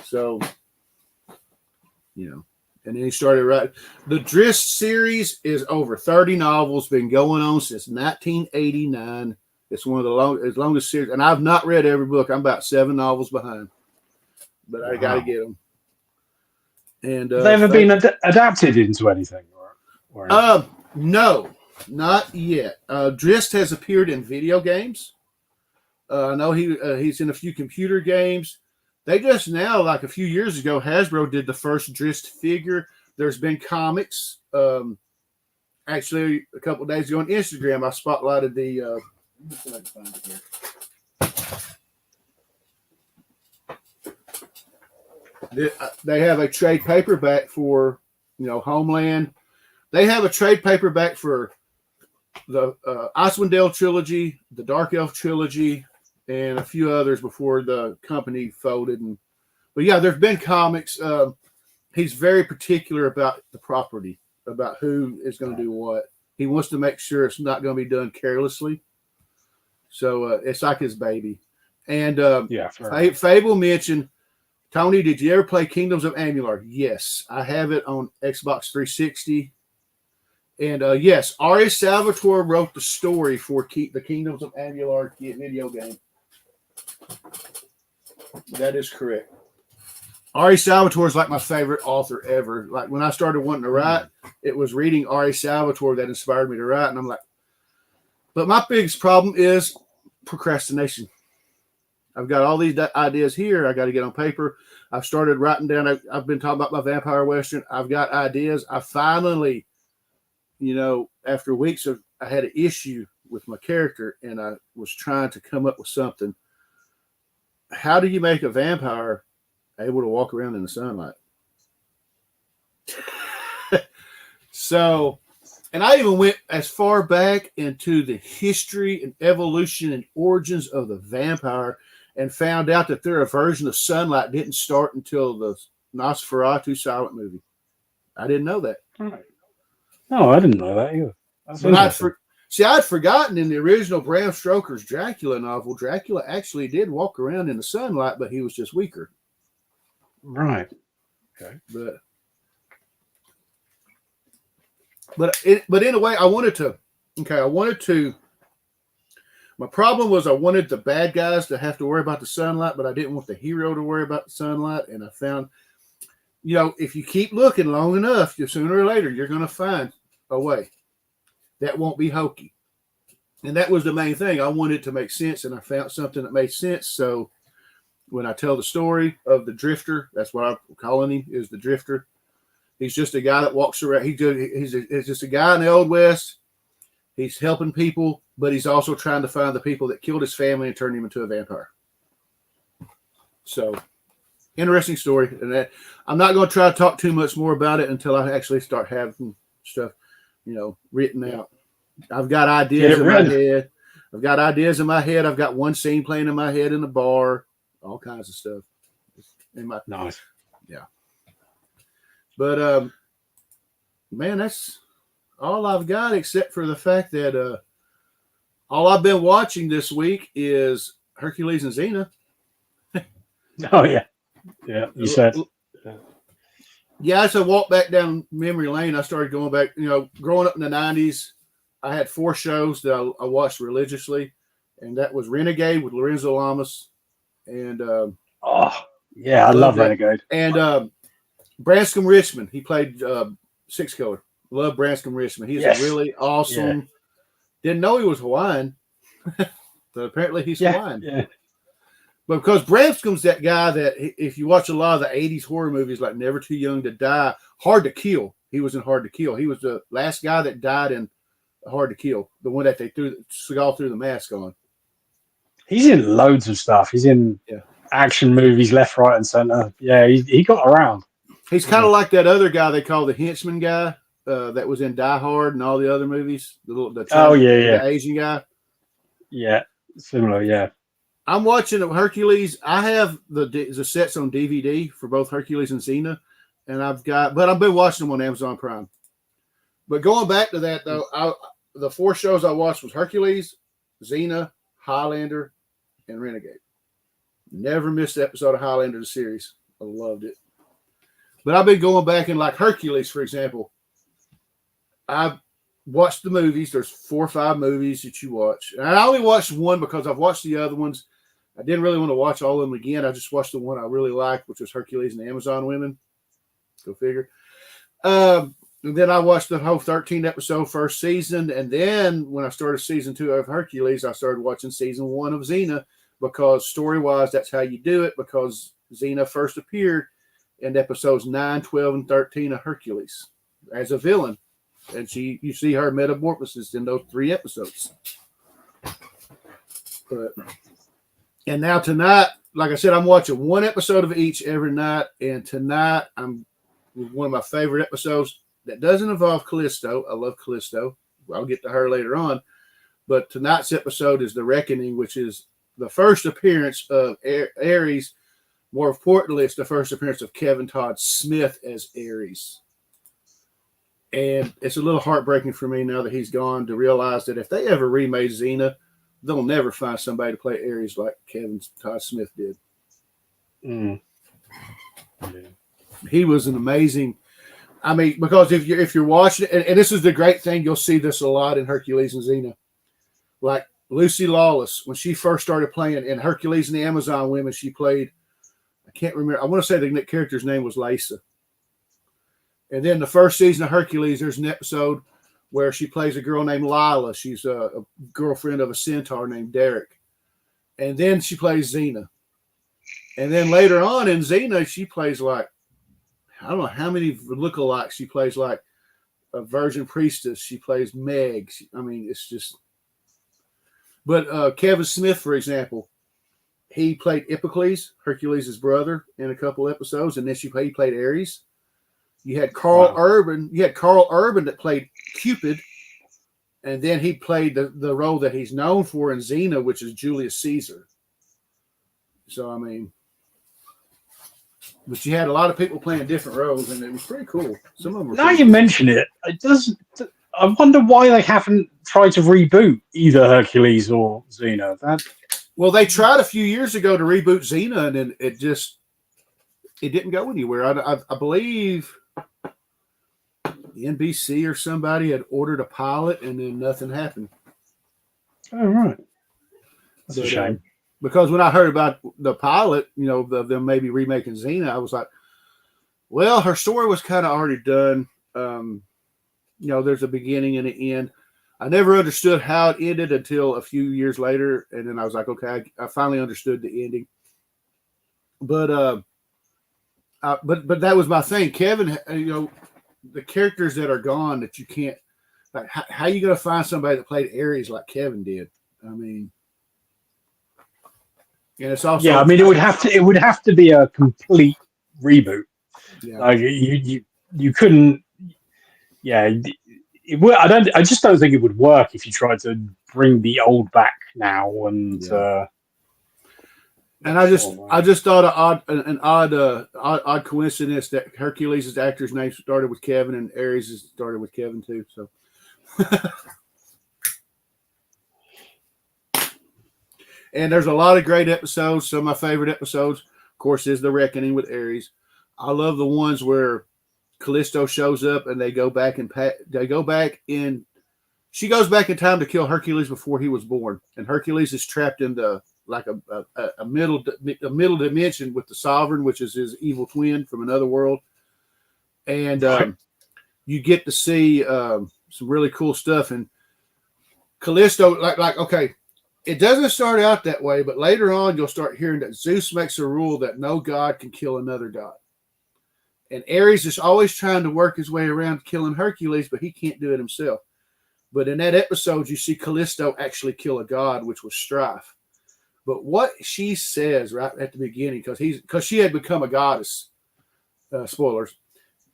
So, and then he started writing. The Drizzt series is over 30 novels, been going on since 1989. It's one of the longest series, and I've not read every book. I'm about 7 novels behind, but I got to get them. And have they ever been adapted into anything? No, not yet. Drizzt has appeared in video games. I know he's in a few computer games. They just now, like a few years ago, Hasbro did the first Drizzt figure. There's been comics. Actually, a couple of days ago on Instagram, I spotlighted the. Let me see if I can find it here. They have a trade paperback for, Homeland. They have a trade paperback for the Icewind Dale trilogy, the Dark Elf trilogy, and a few others before the company folded. But yeah, there's been comics. He's very particular about the property, about who is going to do what. He wants to make sure it's not going to be done carelessly. So it's like his baby. And Fable mentioned, Tony, did you ever play Kingdoms of Amalur? Yes, I have it on Xbox 360. And yes, R.A. Salvatore wrote the story for the Kingdoms of Amalur video game. That is correct. R.A. Salvatore is like my favorite author ever. Like when I started wanting to write, it was reading R.A. Salvatore that inspired me to write. And I'm like, but my biggest problem is procrastination. I've got all these ideas here. I got to get on paper. I've started writing down. I've been talking about my vampire western. I've got ideas. I finally, after weeks of, I had an issue with my character, and I was trying to come up with something. How do you make a vampire able to walk around in the sunlight? So, and I even went as far back into the history and evolution and origins of the vampire, and found out that their aversion of sunlight didn't start until the Nosferatu silent movie. I didn't know that. Right. No, I didn't know that either. That's But interesting. I'd forgotten in the original Bram Stoker's Dracula novel, Dracula actually did walk around in the sunlight, but he was just weaker. Right. Okay. But in a way, I wanted to. My problem was I wanted the bad guys to have to worry about the sunlight, but I didn't want the hero to worry about the sunlight. And I found, if you keep looking long enough, sooner or later, you're going to find a way that won't be hokey. And that was the main thing. I wanted it to make sense, and I found something that made sense. So when I tell the story of the Drifter, that's what I'm calling him, is the Drifter. He's just a guy that walks around. He's just a guy in the Old West. He's helping people, but he's also trying to find the people that killed his family and turned him into a vampire. So, interesting story. And that I'm not going to try to talk too much more about it until I actually start having stuff, written out. I've got ideas in my head. I've got one scene playing in my head in the bar, all kinds of stuff. Nice. Yeah. But, man, that's all I've got, except for the fact that all I've been watching this week is Hercules and Xena. Oh, yeah. Yeah, you said. Yeah, as I walked back down memory lane, I started going back, growing up in the 90s, I had 4 shows that I watched religiously, and that was Renegade with Lorenzo Lamas. And I love Renegade. And Branscombe Richmond, he played Six Killer. Love Branscombe Richmond. He's a really awesome. Yeah. Didn't know he was Hawaiian, but apparently he's Hawaiian. Yeah. But because Branscome's that guy that if you watch a lot of the 80s horror movies like Never Too Young to Die, Hard to Kill, he was in Hard to Kill. He was the last guy that died in Hard to Kill, the one that they threw the mask on. He's in loads of stuff. He's in action movies left, right, and center. Yeah, he got around. He's kind of like that other guy they call the henchman guy that was in Die Hard and all the other movies. The Asian guy. Yeah, similar. Yeah. I'm watching Hercules. I have the sets on DVD for both Hercules and Xena, and I've been watching them on Amazon Prime. But going back to that though, the 4 shows I watched was Hercules, Xena, Highlander, and Renegade. Never missed an episode of Highlander the series. I loved it. But I've been going back and like Hercules, for example. I've watched the movies. There's 4 or 5 movies that you watch. And I only watched one because I've watched the other ones. I didn't really want to watch all of them again. I just watched the one I really liked, which was Hercules and the Amazon Women. Go figure. And then I watched the whole 13 episode first season. And then when I started season 2 of Hercules, I started watching season 1 of Xena because story-wise, that's how you do it, because Xena first appeared in episodes 9, 12, and 13 of Hercules as a villain. And you see her metamorphosis in those 3 episodes. And now tonight, like I said, I'm watching 1 episode of each every night. And tonight, I'm with one of my favorite episodes that doesn't involve Callisto. I love Callisto. I'll get to her later on. But tonight's episode is The Reckoning, which is the first appearance of Ares. More importantly, it's the first appearance of Kevin Todd Smith as Ares. And it's a little heartbreaking for me now that he's gone to realize that if they ever remade Xena, they'll never find somebody to play Ares like Kevin Todd Smith did. Mm. Yeah. He was an amazing. I mean, because if you're watching it, and this is the great thing, you'll see this a lot in Hercules and Xena. Like Lucy Lawless, when she first started playing in Hercules and the Amazon Women, she played. I can't remember. I want to say the character's name was Lisa. And then the first season of Hercules, there's an episode where she plays a girl named Lila. She's a girlfriend of a centaur named Derek. And then she plays Xena. And then later on in Xena, she plays like, I don't know how many lookalikes. She plays like a virgin priestess. She plays Meg. It's just. But Kevin Smith, for example, he played Iphicles, Hercules' brother, in a couple episodes. And then he played Ares. You had Carl Urban. You had Carl Urban that played Cupid, and then he played the role that he's known for in Xena, which is Julius Caesar. So But you had a lot of people playing different roles, and it was pretty cool. Some of them were Now pretty you cool. mention it, it does. I wonder why they haven't tried to reboot either Hercules or Xena. Well, they tried a few years ago to reboot Xena, and then it didn't go anywhere. I believe NBC or somebody had ordered a pilot, and then nothing happened. Oh, right. That's a shame. Because when I heard about the pilot, them maybe remaking Xena, I was like, well, her story was kind of already done. There's a beginning and an end. I never understood how it ended until a few years later, and then I was like, okay, I finally understood the ending. But that was my thing, Kevin. The characters that are gone that you can't, like, how are you going to find somebody that played Ares like Kevin did? I mean, and it's also it would have to be a complete reboot. Yeah. Like you couldn't. Yeah, I just don't think it would work if you tried to bring the old back now. And I just thought an odd coincidence that Hercules' actor's name started with Kevin and Ares' started with Kevin too. So. And there's a lot of great episodes. Some of my favorite episodes, of course, is The Reckoning with Ares. I love the ones where Callisto shows up and they go back in. She goes back in time to kill Hercules before he was born, and Hercules is trapped in a middle dimension with the Sovereign, which is his evil twin from another world. And you get to see some really cool stuff. And Callisto, okay. It doesn't start out that way, but later on you'll start hearing that Zeus makes a rule that no god can kill another god. And Ares is always trying to work his way around killing Hercules, but he can't do it himself. But in that episode, you see Callisto actually kill a god, which was Strife. But what she says right at the beginning, because she had become a goddess, spoilers,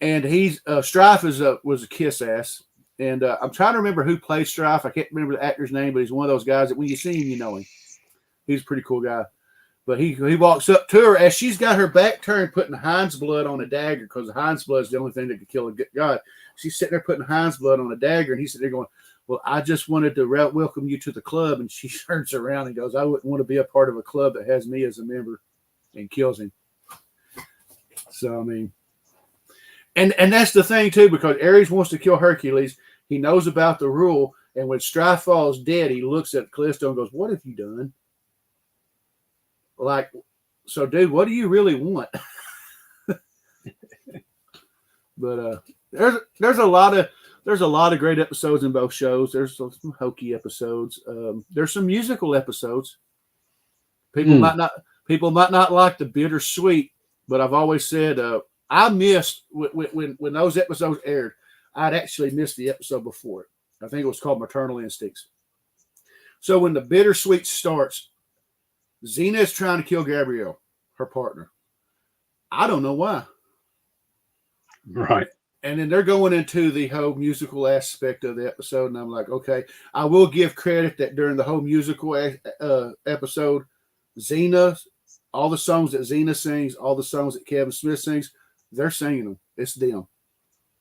and Strife was a kiss ass. And I'm trying to remember who plays Strife. I can't remember the actor's name, but he's one of those guys that when you see him, you know him. He's a pretty cool guy. But he walks up to her as she's got her back turned, putting Hind's blood on a dagger, because the Hind's blood is the only thing that could kill a god. She's sitting there putting Hind's blood on a dagger, and he's sitting there going, well, I just wanted to welcome you to the club. And she turns around and goes, I wouldn't want to be a part of a club that has me as a member, and kills him. So, I mean, and that's the thing, too, because Ares wants to kill Hercules. He knows about the rule, and when Strife falls dead, he looks at Callisto and goes, what have you done? Like, so, dude, what do you really want? But there's a lot of great episodes in both shows. There's some hokey episodes. There's some musical episodes. People might not like the bittersweet, but I've always said I missed when those episodes aired. I'd actually missed the episode before it. I think it was called Maternal Instincts. So when the bittersweet starts, Xena is trying to kill Gabrielle, her partner. I don't know why. Right. And then they're going into the whole musical aspect of the episode, and I'm like, okay, I will give credit that during the whole musical episode, Xena, all the songs that Xena sings, all the songs that Kevin Smith sings, they're singing them. It's them.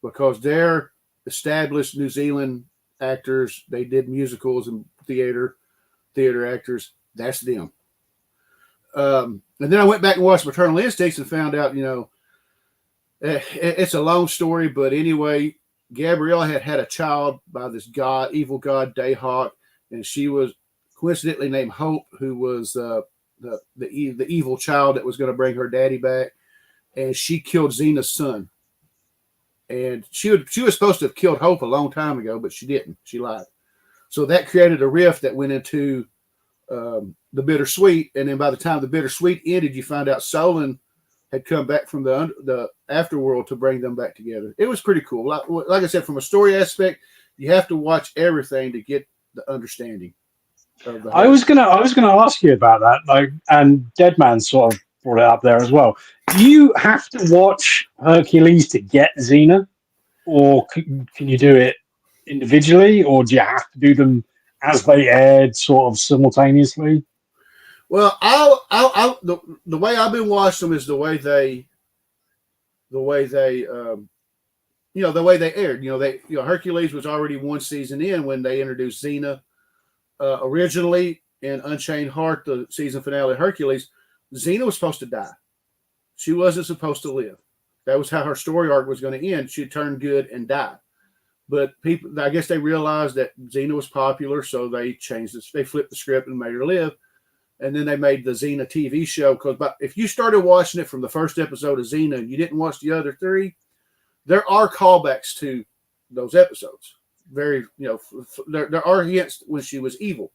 Because they're established New Zealand actors. They did musicals and theater actors. That's them. And then I went back and watched Maternal Instincts and found out, it's a long story, but anyway, Gabrielle had a child by this evil god, Dayhawk, and she was coincidentally named Hope, who was the evil child that was going to bring her daddy back, and she killed Xena's son. And she was supposed to have killed Hope a long time ago, but she didn't. She lied. So that created a rift that went into the bittersweet, and then by the time the bittersweet ended, you find out Solon had come back from the afterworld to bring them back together. It was pretty cool. Like I said, from a story aspect, you have to watch everything to get the understanding. I was gonna ask you about that, and Deadman sort of brought it up there as well. Do you have to watch Hercules to get Xena, or can you do it individually, or do you have to do them as they aired, sort of simultaneously? Well, the way I've been watching them is the way they the way they, the way they aired. Hercules was already one season in when they introduced Xena. Originally in Unchained Heart, the season finale of Hercules, Xena was supposed to die. She wasn't supposed to live. That was how her story arc was going to end. She'd turn good and die. But people, I guess they realized that Xena was popular, so they changed it. They flipped the script and made her live. And then they made the Xena TV show. Because if you started watching it from the first episode of Xena and you didn't watch the other three, there are callbacks to those episodes. Very, there are hints when she was evil.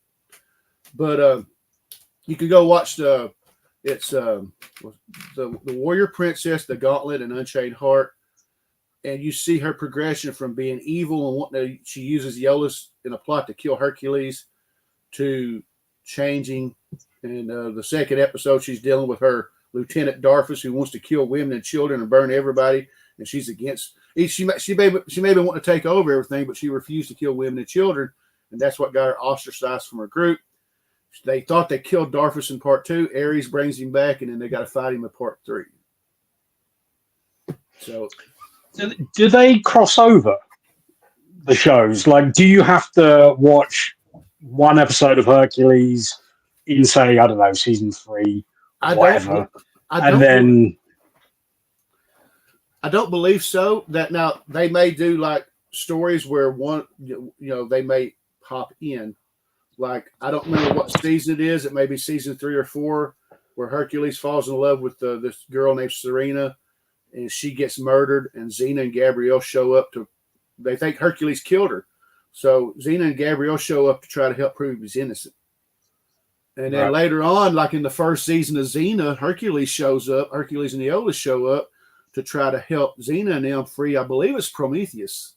But you could go watch the Warrior Princess, the Gauntlet, and Unchained Heart, and you see her progression from being evil and wanting to, she uses Iolaus in a plot to kill Hercules, to changing. And the second episode, she's dealing with her Lieutenant Darfus, who wants to kill women and children and burn everybody, and she's against. She may have want to take over everything, but she refused to kill women and children, and that's what got her ostracized from her group. They thought they killed Darfus in part 2. Ares brings him back, and then they got to fight him in part 3. So, do they cross over the shows? Like, do you have to watch one episode of Hercules in, say, I don't know, season 3, whatever, I don't believe so. That now they may do like stories where one, they may pop in. Like, I don't remember what season it is. It may be season 3 or 4, where Hercules falls in love with this girl named Serena, and she gets murdered, and Xena and Gabrielle show up to. They think Hercules killed her, so Xena and Gabrielle show up to try to help prove he's innocent. And then later on, like in the first season of Xena, Hercules shows up. Hercules and Iolaus show up to try to help Xena and them free. I believe it's Prometheus,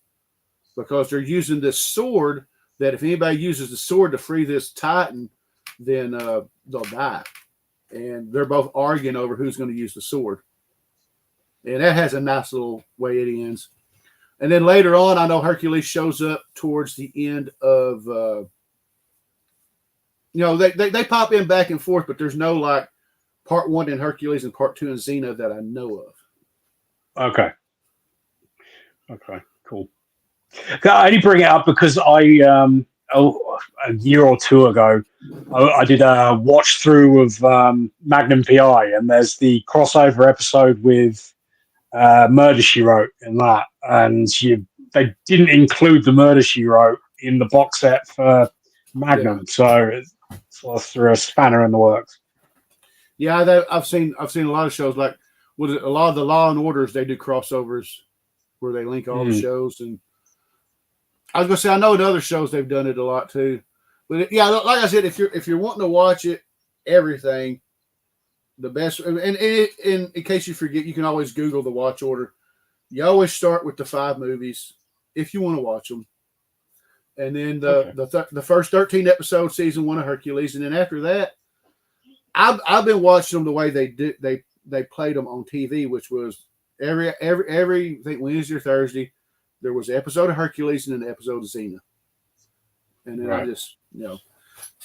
because they're using this sword. That if anybody uses the sword to free this Titan, then they'll die. And they're both arguing over who's going to use the sword. And that has a nice little way it ends. And then later on, I know Hercules shows up towards the end of, they pop in back and forth, but there's no like part 1 in Hercules and part 2 in Xena that I know of. Okay, cool. I only bring it up because a year or two ago, I did a watch through of Magnum PI, and there's the crossover episode with Murder She Wrote in that, and they didn't include the Murder She Wrote in the box set for Magnum, so it sort of threw a spanner in the works. Yeah, I've seen a lot of shows like a lot of the Law and Orders. They do crossovers where they link all the shows, and I was gonna say I know in other shows they've done it a lot too. But yeah, like I said, if you're wanting to watch it, everything, the best. And in case you forget, you can always Google the watch order. You always start with the 5 movies if you want to watch them, and then the first 13 episodes, season 1 of Hercules, and then after that, I've been watching them the way they did. They played them on TV, which was every I think Wednesday or Thursday. There was an episode of Hercules and an episode of Xena. And then I just,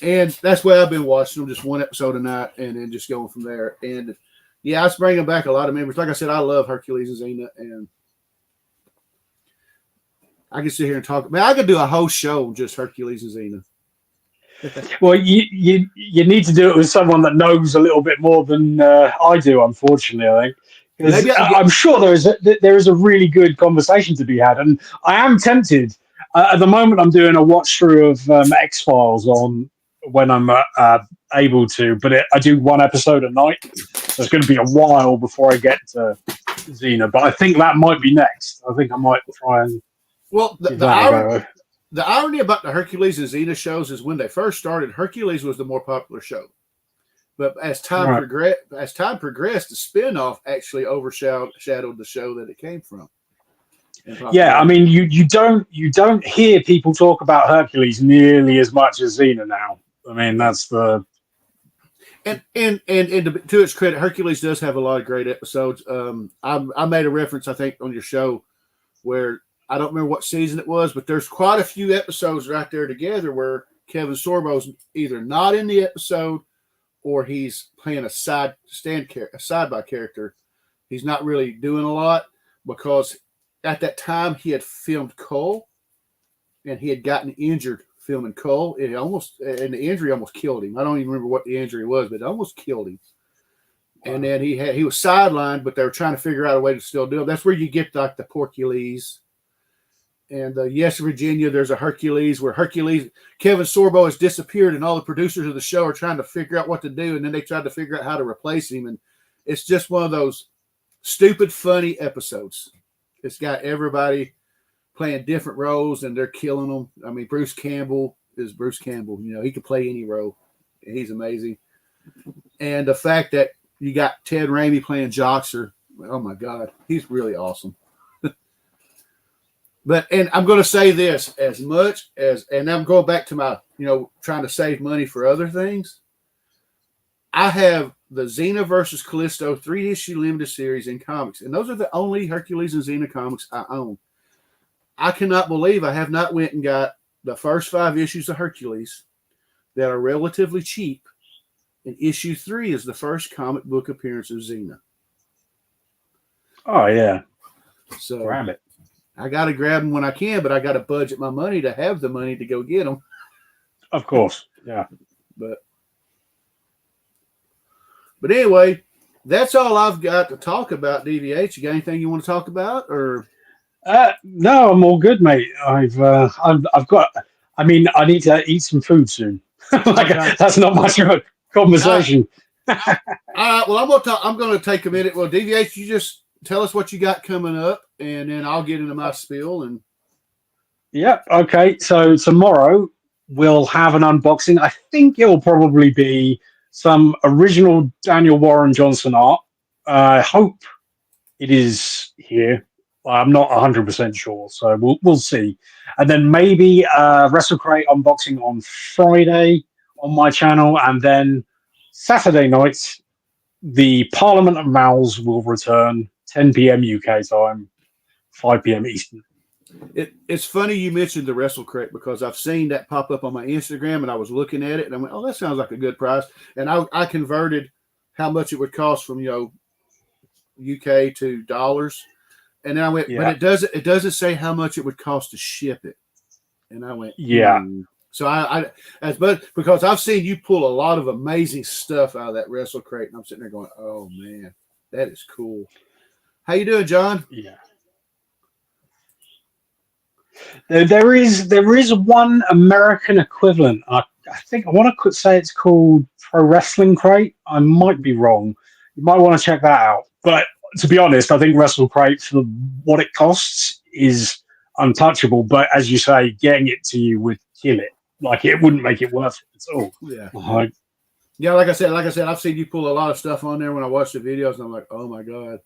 and that's why I've been watching them, just one episode a night and then just going from there. And yeah, it's bringing back a lot of memories. Like I said, I love Hercules and Xena, and I can sit here and talk. Man, I could do a whole show just Hercules and Xena. Well, you need to do it with someone that knows a little bit more than I do, unfortunately, I think. I'm sure there is a really good conversation to be had, and I am tempted. At the moment, I'm doing a watch through of X-Files on when I'm able to, but I do one episode a night, so it's going to be a while before I get to Xena. But I think that might be next. I think I might try and. Well, the irony about the Hercules and Xena shows is when they first started, Hercules was the more popular show. But as time progressed, the spinoff actually overshadowed the show that it came from. Yeah, I mean, you don't hear people talk about Hercules nearly as much as Xena now. I mean, that's the. And to its credit, Hercules does have a lot of great episodes. I made a reference, I think, on your show where I don't remember what season it was, but there's quite a few episodes right there together where Kevin Sorbo's either not in the episode or he's playing a side-by character. he's not really doing a lot because at that time he had filmed Cole, and he had gotten injured filming Cole. And the injury almost killed him. I don't even remember what the injury was, but it almost killed him. Wow. And then he was sidelined, but they were trying to figure out a way to still do it. That's where you get like the Porcules. And yes, Virginia, there's a Hercules where Kevin Sorbo has disappeared, and all the producers of the show are trying to figure out what to do, and then they tried to figure out how to replace him. And it's just one of those stupid, funny episodes. It's got everybody playing different roles, and they're killing them. I mean, Bruce Campbell is Bruce Campbell. You know, he can play any role. He's amazing. And the fact that you got Ted Raimi playing Joxer, oh my God, he's really awesome. And I'm going to say this, as much as, and I'm going back to my, trying to save money for other things. I have the Xena versus Callisto 3-issue limited series in comics, and those are the only Hercules and Xena comics I own. I cannot believe I have not went and got the first 5 issues of Hercules that are relatively cheap, and issue 3 is the first comic book appearance of Xena. Oh yeah, so grab it. I got to grab them when I can, but I got to budget my money to have the money to go get them. Of course, yeah. But anyway, that's all I've got to talk about. DVH, you got anything you want to talk about, or? No, I'm all good, mate. I've got. I mean, I need to eat some food soon. That's not much of a conversation. All right. Well, I'm going to take a minute. Well, DVH, you just tell us what you got coming up, and then I'll get into my spiel. And yep. Okay. So tomorrow we'll have an unboxing. I think it will probably be some original Daniel Warren Johnson art. I hope it is here. I'm not 100% sure, so we'll see. And then maybe Wrestle Crate unboxing on Friday on my channel, and then Saturday night the Parliament of Mals will return 10 p.m. UK time, 5 p.m. Eastern. It's funny you mentioned the Wrestle Crate because I've seen that pop up on my Instagram, and I was looking at it and I went, "Oh, that sounds like a good price." And I converted how much it would cost from UK to dollars, and then I went, but it doesn't say how much it would cost to ship it. And I went, yeah. So but because I've seen you pull a lot of amazing stuff out of that Wrestle Crate, and I'm sitting there going, "Oh man, that is cool." How you doing, John? Yeah. There is one American equivalent. I think I want to say it's called Pro Wrestling Crate. I might be wrong. You might want to check that out. But to be honest, I think Wrestle Crate for what it costs is untouchable. But as you say, getting it to you would kill it. Like it wouldn't make it worth it at all. Yeah. Yeah, like I said, I've seen you pull a lot of stuff on there when I watch the videos, and I'm like, "Oh my God."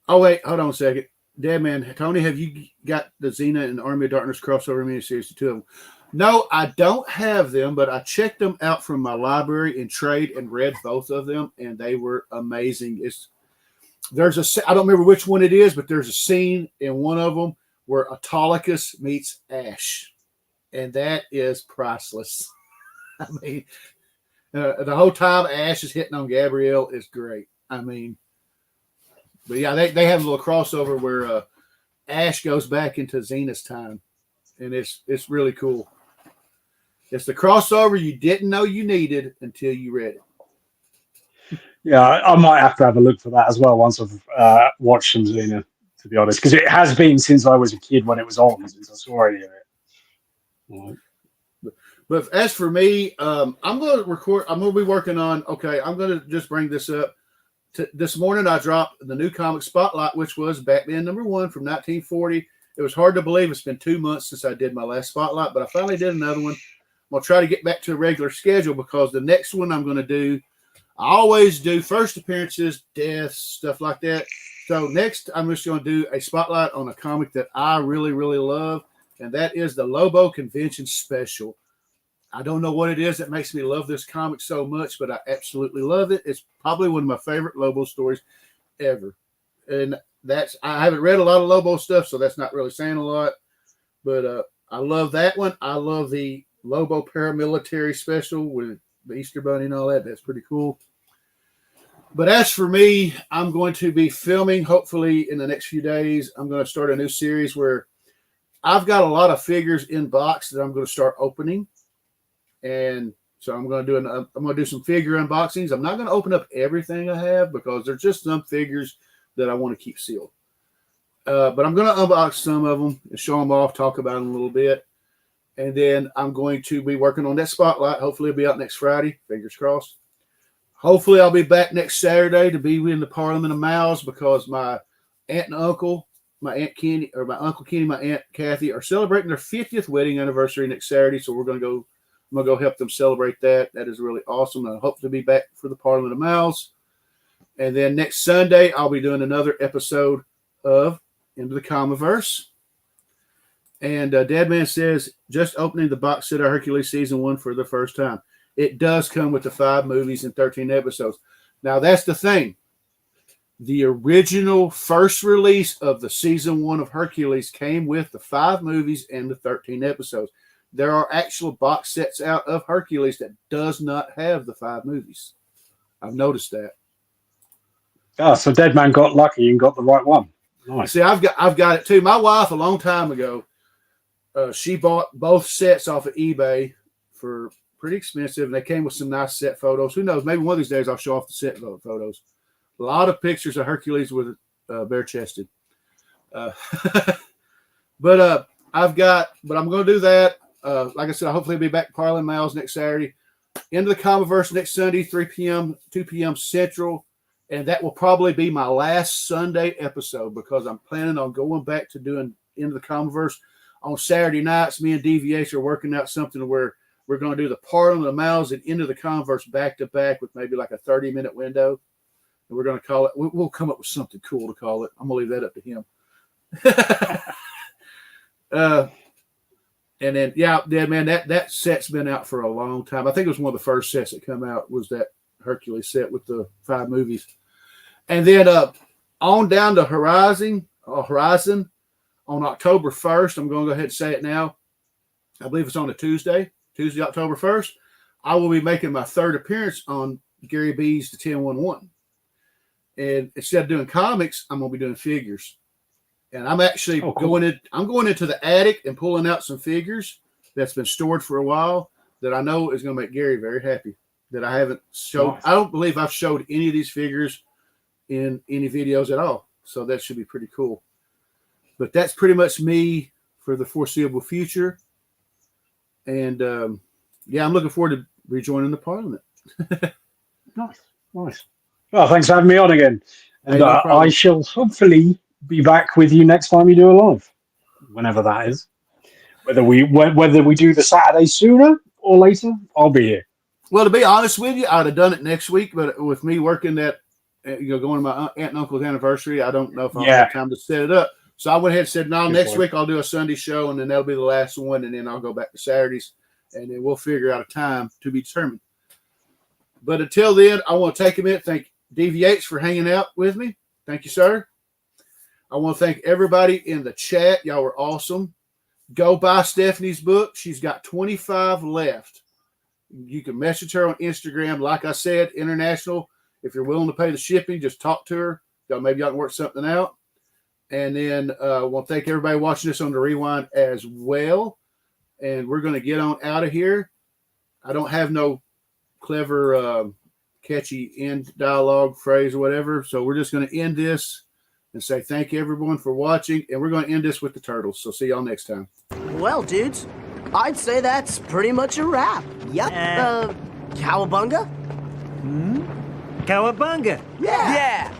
Oh wait, hold on a second. Dead man, Tony, have you got the Xena and Army of Darkness crossover miniseries, the two of them? No, I don't have them, but I checked them out from my library in trade and read both of them, and they were amazing. I don't remember which one it is, but there's a scene in one of them where Autolycus meets Ash, and that is priceless. I mean, the whole time Ash is hitting on Gabrielle is great. I mean, but yeah, they have a little crossover where Ash goes back into Xena's time, and it's really cool. It's the crossover you didn't know you needed until you read it. Yeah, I might have to have a look for that as well once I've watched some Xena, to be honest, because it has been since I was a kid when it was on, since I saw any of it. But as for me, I'm going to record. I'm going to be working on. Okay, I'm going to just bring this up. This morning, I dropped the new comic Spotlight, which was Batman #1 from 1940. It was hard to believe it's been 2 months since I did my last Spotlight, but I finally did another one. I'm going to try to get back to a regular schedule because the next one I'm going to do, I always do first appearances, deaths, stuff like that. So next, I'm just going to do a Spotlight on a comic that I really, really love, and that is the Lobo Convention Special. I don't know what it is that makes me love this comic so much, but I absolutely love it. It's probably one of my favorite Lobo stories ever. And I haven't read a lot of Lobo stuff, so that's not really saying a lot. But I love that one. I love the Lobo Paramilitary Special with the Easter Bunny and all that. That's pretty cool. But as for me, I'm going to be filming, hopefully in the next few days. I'm going to start a new series where I've got a lot of figures in box that I'm going to start opening. And so I'm going to do some figure unboxings. I'm not going to open up everything I have because there's just some figures that I want to keep sealed. But I'm going to unbox some of them and show them off, talk about them a little bit. And then I'm going to be working on that spotlight. Hopefully it'll be out next Friday. Fingers crossed. Hopefully I'll be back next Saturday to be in the Parliament of Mouths because my aunt and uncle, my Aunt Kenny, or my Uncle Kenny, my Aunt Kathy are celebrating their 50th wedding anniversary next Saturday. So I'm going to go help them celebrate that. That is really awesome. I hope to be back for the Parliament of Mouths. And then next Sunday, I'll be doing another episode of Into the Comiverse. And Deadman says, just opening the box set of Hercules Season 1 for the first time. It does come with the 5 movies and 13 episodes. Now, that's the thing. The original first release of the Season 1 of Hercules came with the 5 movies and the 13 episodes. There are actual box sets out of Hercules that does not have the 5 movies. I've noticed that. Oh, so Deadman got lucky and got the right one. Nice. See, I've got it too. My wife, a long time ago, she bought both sets off of eBay for pretty expensive, and they came with some nice set photos. Who knows? Maybe one of these days I'll show off the set photos. A lot of pictures of Hercules with bare-chested. But I'm going to do that. Like I said, hopefully I'll be back at Parliament Mouths next Saturday. Into the Comiverse next Sunday, 3 p.m., 2 p.m. Central. And that will probably be my last Sunday episode because I'm planning on going back to doing Into the Comiverse on Saturday nights. Me and DVH are working out something where we're going to do the Parliament of Mouths and Into the Comiverse back to back with maybe like a 30-minute window. And we're going to call it, we'll come up with something cool to call it. I'm going to leave that up to him. And then, yeah, man, that set's been out for a long time. I think it was one of the first sets that come out was that Hercules set with the 5 movies. And then on down to Horizon on October 1st, I'm going to go ahead and say it now. I believe it's on a Tuesday, October 1st. I will be making my 3rd appearance on Gary B's The 1011. And instead of doing comics, I'm going to be doing figures. And I'm actually going into the attic and pulling out some figures that's been stored for a while that I know is going to make Gary very happy. That I haven't showed. Nice. I don't believe I've showed any of these figures in any videos at all. So that should be pretty cool. But that's pretty much me for the foreseeable future. And I'm looking forward to rejoining the Parliament. Nice. Well, thanks for having me on again. And hey, no I shall hopefully be back with you next time you do a live, whenever that is. Whether we do the Saturday sooner or later, I'll be here. Well, to be honest with you, I'd have done it next week, but with me working that, going to my aunt and uncle's anniversary, I don't know if I'll have time to set it up. So I went ahead and said, no, next week I'll do a Sunday show, and then that'll be the last one, and then I'll go back to Saturdays, and then we'll figure out a time to be determined. But until then, I want to take a minute. Thank DVH for hanging out with me. Thank you, sir. I want to thank everybody in the chat. Y'all were awesome. Go buy Stephanie's book. She's got 25 left. You can message her on Instagram. Like I said, international. If you're willing to pay the shipping, just talk to her. Maybe y'all can work something out. And then I want to thank everybody watching this on the Rewind as well. And we're going to get on out of here. I don't have no clever, catchy end dialogue phrase or whatever. So we're just going to end this and say thank you, everyone, for watching. And we're going to end this with the turtles. So see y'all next time. Well, dudes, I'd say that's pretty much a wrap. Yep. Cowabunga? Cowabunga. Yeah. Yeah.